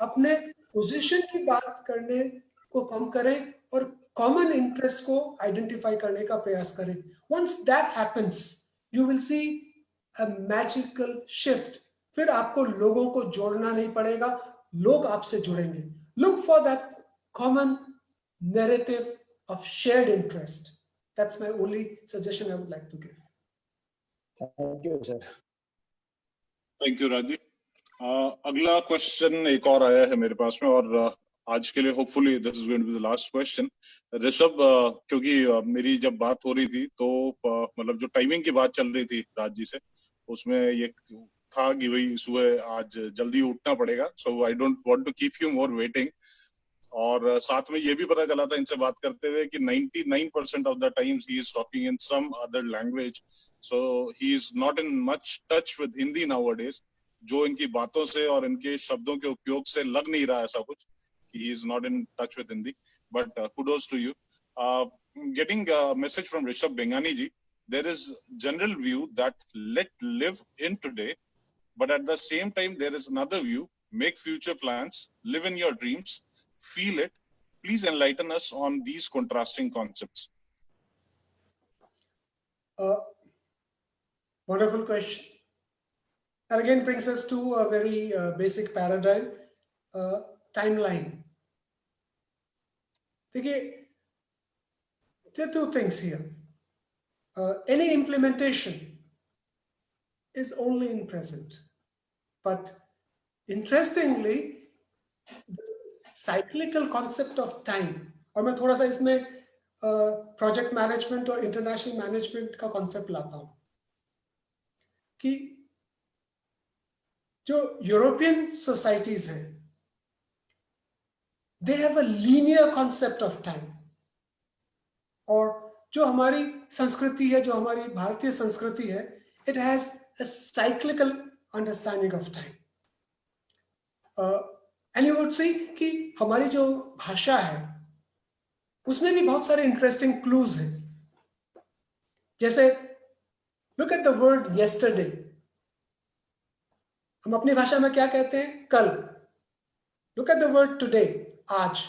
अपने पोजीशन की बात करने को कम करें और कॉमन इंटरेस्ट को आइडेंटिफाई करने का प्रयास करें. Once that happens, you will see a magical shift. फिर आपको लोगों को जोड़ना नहीं पड़ेगा, लोग आपसे जुड़ेंगे. Look for that common narrative of shared interest. That's my only suggestion I would like to give. Thank you, sir. Thank you Rajeev. अगला क्वेश्चन एक और आया है मेरे पास में, और आज के लिए hopefully this is going to be the last question. Rishabh, क्योंकि मेरी जब बात हो रही थी तो मतलब जो टाइमिंग की बात चल रही थी राज जी से, उसमें ये था कि भाई सुबह आज जल्दी उठना पड़ेगा, so I don't want to keep you more waiting. और साथ में ये भी पता चला था इनसे बात करते हुए कि 99% of the times he is talking in some other language, so he is not in much touch with Hindi nowadays. जो इनकी बातों से और इनके शब्दों के उपयोग से लग नहीं रहा ऐसा कुछ कि he is not in touch with Hindi, but kudos to you. Getting a message from Rishabh Bengani ji, there is general view that let live in today, but at the same time there is another view, make future plans, live in your dreams, feel it. Please enlighten us on these contrasting concepts. Wonderful question. And again brings us to a very basic paradigm, timeline. देखिए, there are two things here. Any implementation is only in present, but interestingly, cyclical concept of time, और मैं थोड़ा सा इसमें project management और international management का concept लाता हूं कि जो यूरोपियन सोसाइटीज हैं, they have a linear concept of time, और जो हमारी संस्कृति है, जो हमारी भारतीय संस्कृति है, it has a cyclical understanding of time. And you would see कि हमारी जो भाषा है उसमें भी बहुत सारे इंटरेस्टिंग क्लूज हैं. जैसे look at the word yesterday. हम अपनी भाषा में क्या कहते हैं? कल. Look at the word today, आज.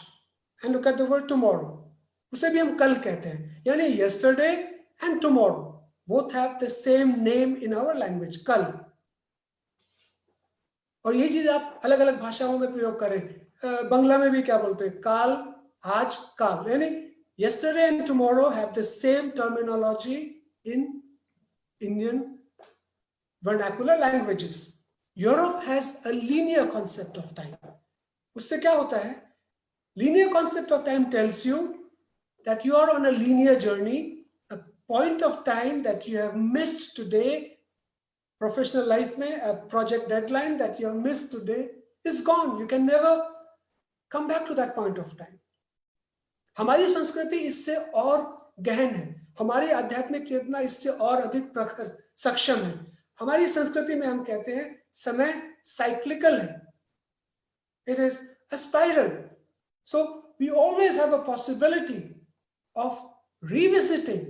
And look at the word tomorrow, उसे भी हम कल कहते हैं. यानी yesterday and tomorrow both have the same name in our language, कल. और ये चीज आप अलग अलग भाषाओं में प्रयोग करें. बंगला में भी क्या बोलते हैं? काल, आज, काल. यानी yesterday and tomorrow have the same terminology in Indian vernacular languages. Europe has a linear concept of time. उससे क्या होता है? Linear concept of time tells you that you are on a linear journey. A point of time that you have missed today, professional life में a project deadline that you have missed today is gone. You can never come back to that point of time. हमारी संस्कृति इससे और गहन है, हमारी आध्यात्मिक चेतना इससे और अधिक प्रखर, सक्षम है. हमारी संस्कृति में हम कहते हैं समय साइक्लिकल है, it is a spiral. So we always have a possibility of revisiting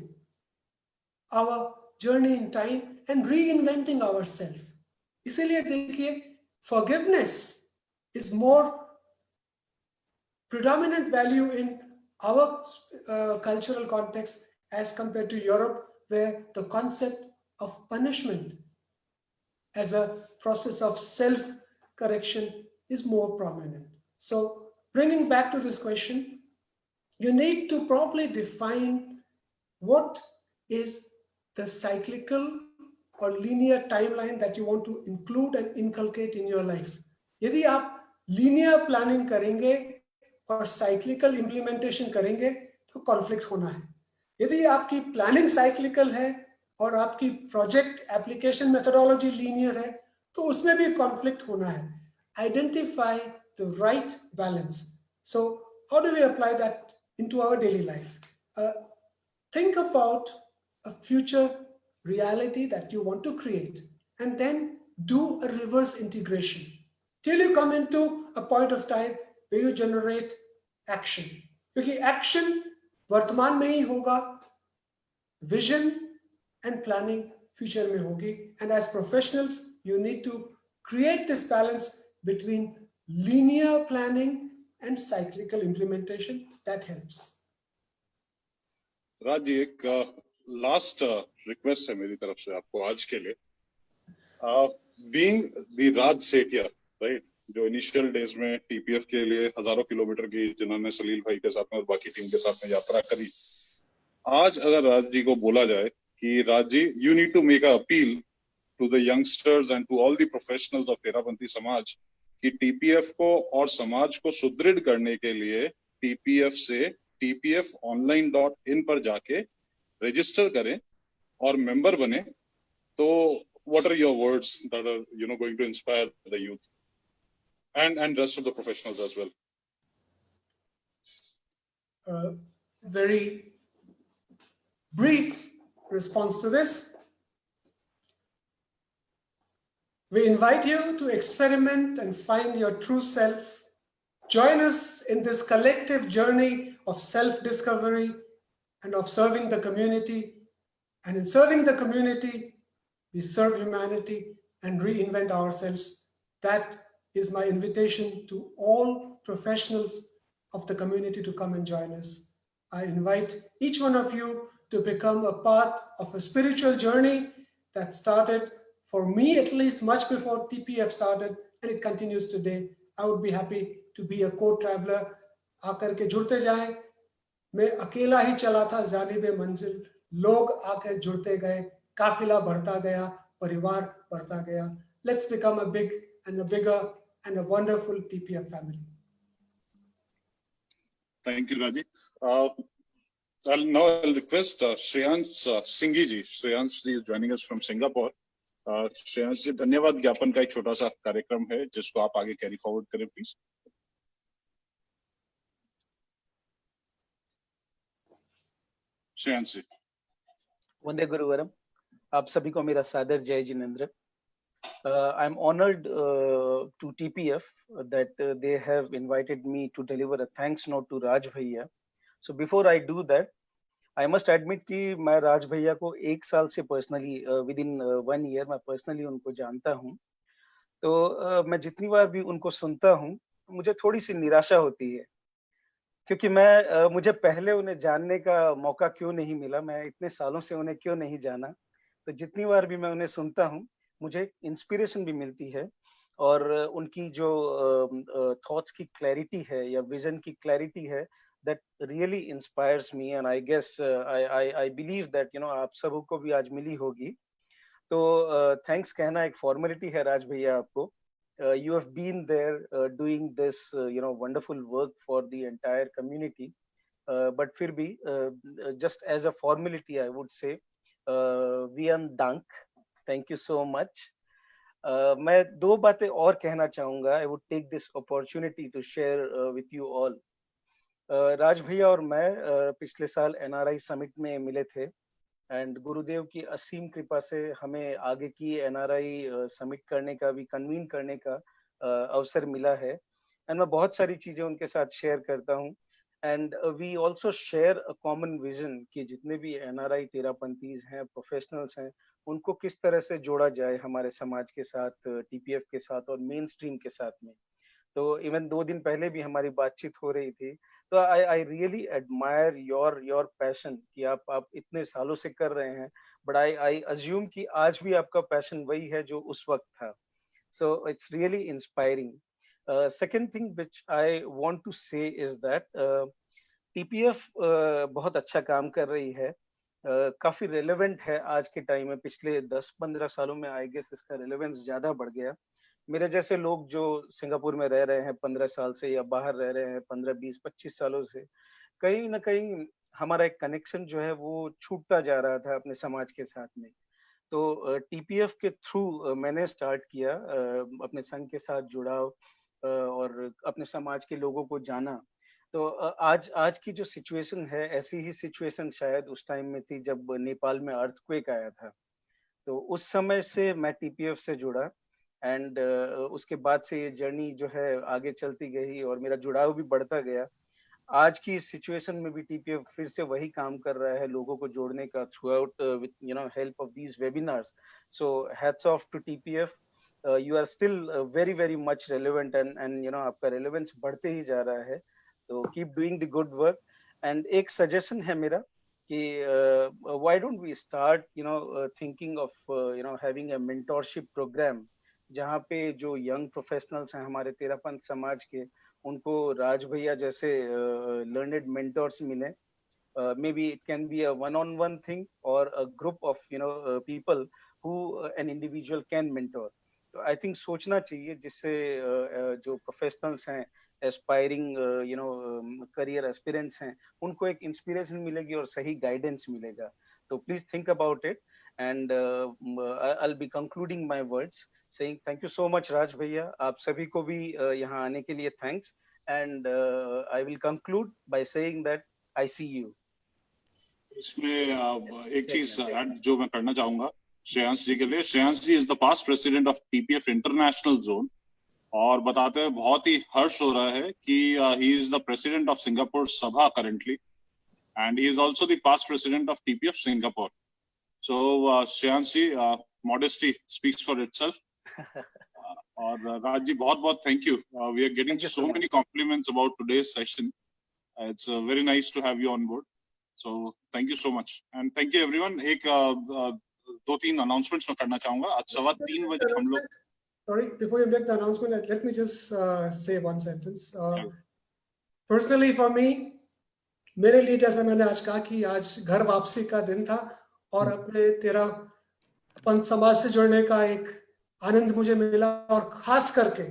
our journey in time and reinventing ourselves. इसीलिए देखिए, forgiveness is more predominant value in our cultural context as compared to Europe, where the concept of punishment as a process of self-correction is more prominent. So bringing back to this question, you need to properly define what is the cyclical or linear timeline that you want to include and inculcate in your life. यदि आप linear planning करेंगे और cyclical implementation करेंगे तो conflict होना है. यदि आपकी planning cyclical है और आपकी project application methodology linear है तो उसमें भी conflict होना है. Identify the right balance. So how do we apply that into our daily life? Think about a future reality that you want to create and then do a reverse integration till you come into a point of time where you generate action. क्योंकि action वर्तमान में ही होगा, vision and planning future में होगी, and as professionals you need to create this balance between linear planning and cyclical implementation. That helps. राज जी, एक last request है मेरी तरफ से आपको आज के लिए. Being the Raj Sethia, right, जो इनिशियल डेज में टीपीएफ के लिए हजारों किलोमीटर की, जिन्होंने सलील भाई के साथ में और बाकी टीम के साथ में यात्रा करी, आज अगर राज जी को बोला जाए कि Raj ji, you need to make a appeal to the youngsters and to all the professionals of Terapanthi समाज कि टीपीएफ को और समाज को सुदृढ़ करने के लिए टीपीएफ से tpfonline.in पर जाके रजिस्टर करें और मेंबर बने, तो what are your words that are going to inspire the youth and rest of the professionals as well? Very brief response to this. We invite you to experiment and find your true self. Join us in this collective journey of self-discovery and of serving the community. And in serving the community, we serve humanity and reinvent ourselves. That is my invitation to all professionals of the community to come and join us. I invite each one of you to become a part of a spiritual journey that started, for me at least, much before TPF started, and it continues today. I would be happy to be a co-traveler. आकर के जुड़ते जाएं. मैं अकेला ही चला था जानिबे मंजिल, लोग आकर जुड़ते गए, काफिला बढ़ता गया, परिवार बढ़ता गया. Let's become a big and a bigger and a wonderful TPF family. Thank you, Raji. I'll request Shreyansh Singhi ji. Shreyansh ji is joining us from Singapore. Shreyansh ji, धन्यवाद ज्ञापन का एक छोटा सा कार्यक्रम है जिसको आप आगे कैरी फॉरवर्ड करें प्लीज. श्रेयांश जी. वंदे गुरुवरम. आप सभी को मेरा सादर जय Jinendra. I'm honored to TPF that they have invited me to deliver a thanks note to Raj Bhaiya. So before I do that, I must admit कि मैं राज भैया को 1 साल से पर्सनली within 1 year मैं पर्सनली उनको जानता हूँ. तो मैं जितनी बार भी उनको सुनता हूँ मुझे थोड़ी सी निराशा होती है, क्योंकि मुझे पहले उन्हें जानने का मौका क्यों नहीं मिला, मैं इतने सालों से उन्हें क्यों नहीं जाना. तो जितनी बार भी मैं उन्हें सुनता हूँ मुझे इंस्पिरेशन भी मिलती है, और उनकी जो थॉट्स की क्लैरिटी है या विजन की क्लैरिटी है, that really inspires me, and I guess I believe that आप सबको भी आज मिली होगी. तो थैंक्स कहना एक फॉर्मेलिटी है राज भैया आपको. You have been there doing this wonderful work for the entire community, but फिर भी just as a formality I would say vielen dank, thank you so much. मैं 2 बातें और कहना चाहूँगा. I would take this opportunity to share with you all. राज भैया और मैं पिछले साल NRI समिट में मिले थे, एंड गुरुदेव की असीम कृपा से हमें आगे की NRI समिट करने का भी, कन्वीन करने का अवसर मिला है, एंड मैं बहुत सारी चीजें उनके साथ शेयर करता हूँ. and we also share a common vision कि जितने भी NRI तेरापंथीज हैं, प्रोफेशनल्स हैं, उनको किस तरह से जोड़ा जाए हमारे समाज के साथ, TPF के साथ और मेन स्ट्रीम के साथ में। तो इवन 2 दिन पहले भी हमारी बातचीत हो रही थी। तो I really admire your passion कि आप इतने सालों से कर रहे हैं, बट आई अज्यूम कि आज भी आपका पैशन वही है जो उस वक्त था। So it's really inspiring. Second thing which I want to say is that TPF बहुत अच्छा काम कर रही है, काफी रेलेवेंट है आज के टाइम में। पिछले 10-15 सालों में आई गेस इसका रेलेवेंस ज्यादा बढ़ गया। मेरे जैसे लोग जो सिंगापुर में रह रहे हैं 15 साल से या बाहर रह रहे हैं 15, 20, 25 सालों से, कहीं ना कहीं हमारा एक कनेक्शन जो है वो छूटता जा रहा था अपने समाज के साथ में। तो टीपीएफ के थ्रू मैंने स्टार्ट किया अपने संघ के साथ जुड़ाव और अपने समाज के लोगों को जाना। तो आज की जो सिचुएशन है, ऐसी ही सिचुएशन शायद उस टाइम में थी जब नेपाल में अर्थक्वेक आया था। तो उस समय से मैं टीपीएफ से जुड़ा एंड उसके बाद से ये जर्नी जो है आगे चलती गई और मेरा जुड़ाव भी बढ़ता गया। आज की सिचुएशन में भी टीपीएफ फिर से वही काम कर रहा है, लोगों को जोड़ने का throughout with help of these webinars. So hats off to TPF, you are still very very much relevant and आपका रेलेवेंस बढ़ते ही जा रहा है। तो keep doing the good work. And एक सजेशन है मेरा कि why don't we start thinking of having a mentorship program, जहाँ पे जो यंग प्रोफेशनल्स हैं हमारे तेरापंथ समाज के, उनको राज भैया जैसे लर्नेड मेंटर्स मिले। May be it can be a one-on-one thing or a group of people who an individual can mentor. तो आई थिंक सोचना चाहिए जिससे जो प्रोफेशनल्स हैं, एस्पायरिंग करियर एस्पिरेंट्स हैं, उनको एक इंस्पिरेशन मिलेगी और सही गाइडेंस मिलेगा। तो please think about it and I will be concluding my words saying thank you so much Raj भैया, आप सभी को भी यहाँ आने के लिए thanks and I will conclude by saying that I see you. इसमें एक चीज ऐड जो मैं करना चाहूंगा श्रेयांश जी के लिए। Shreyansh ji is the past president of TPF international zone और बताते हैं बहुत ही हर्ष हो रहा है कि he is the president of Singapore Sabha currently and he is also the past president of TPF Singapore. So Shreyansh ji, modesty speaks for itself. और राज जी बहुत बहुत thank you. We are getting so many compliments about today's session. It's very nice to have you on board, so thank you so much and thank you everyone. एक 2-3 announcements मैं करना चाहूंगा। आज 3:15 बजे हम लोग Sorry, before you make the announcement, let me just say one sentence. Personally for me, मेरे लिए जैसा मैंने आज कहा कि आज घर वापसी का दिन था और अपने तेरापंथ समाज से जुड़ने का एक आनंद मुझे मिला और खास करके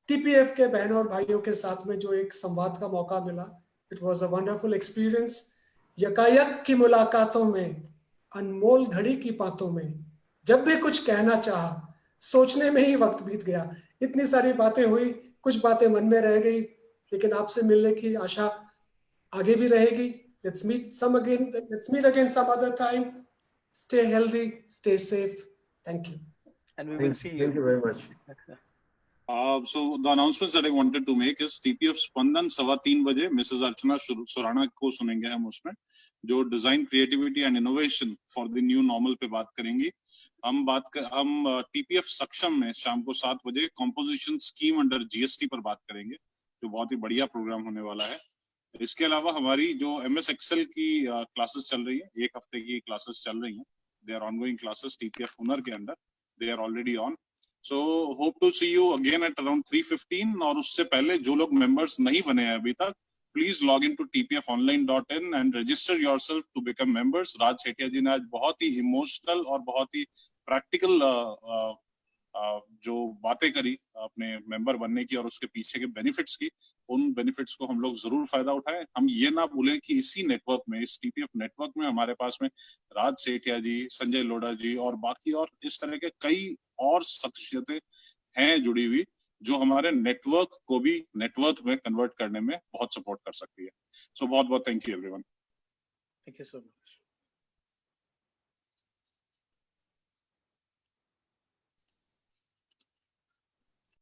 टीपीएफ के बहनों और भाइयों के साथ में जो एक संवाद का मौका मिला, it was a wonderful experience. यकायक की मुलाकातों में, अनमोल घड़ी की बातों में, जब भी कुछ कहना चाहा, सोचने में ही वक्त बीत गया। इतनी सारी बातें हुई, कुछ बातें मन में रह गई, लेकिन आपसे मिलने की आशा आगे भी रहेगी। Let's meet again some other time. Stay healthy, stay safe. Thank you. And we will see you. Thank you very much. So the announcements that I wanted to make is TPF स्पंदन 3:15 बजे Mrs अर्चना सुराना को सुनेंगे हम, उसमें जो design creativity and innovation for the new normal पे बात करेंगी। हम TPF सक्षम में शाम को 7 बजे कॉम्पोजिशन स्कीम अंडर जीएसटी पर बात करेंगे, जो बहुत ही बढ़िया प्रोग्राम होने वाला है। इसके अलावा हमारी जो MS एक्सेल की क्लासेस चल रही है, 1 हफ्ते की क्लासेस चल रही हैं, they are ongoing classes TPF Hunar के under, they are already on. So hope to see you again at around 3:15. और उससे पहले जो लोग members नहीं बने हैं अभी तक, please log into tpfonline.in and register yourself to become members. राज सेठिया जी ने आज बहुत ही इमोशनल और बहुत ही प्रैक्टिकल जो बातें करी अपने मेंबर बनने की और उसके पीछे के बेनिफिट्स की, उन बेनिफिट्स को हम लोग जरूर फायदा उठाएं। हम ये ना भूलें कि इसी नेटवर्क में, इस टीपीएफ नेटवर्क में हमारे पास में राज सेठिया जी, संजय लोढ़ा जी और बाकी और इस तरह के कई और शख्सियतें हैं जुड़ी हुई, जो हमारे नेटवर्क को भी नेटवर्थ में कन्वर्ट करने में बहुत सपोर्ट कर सकती है। सो बहुत बहुत thank you everyone. Thank you so much.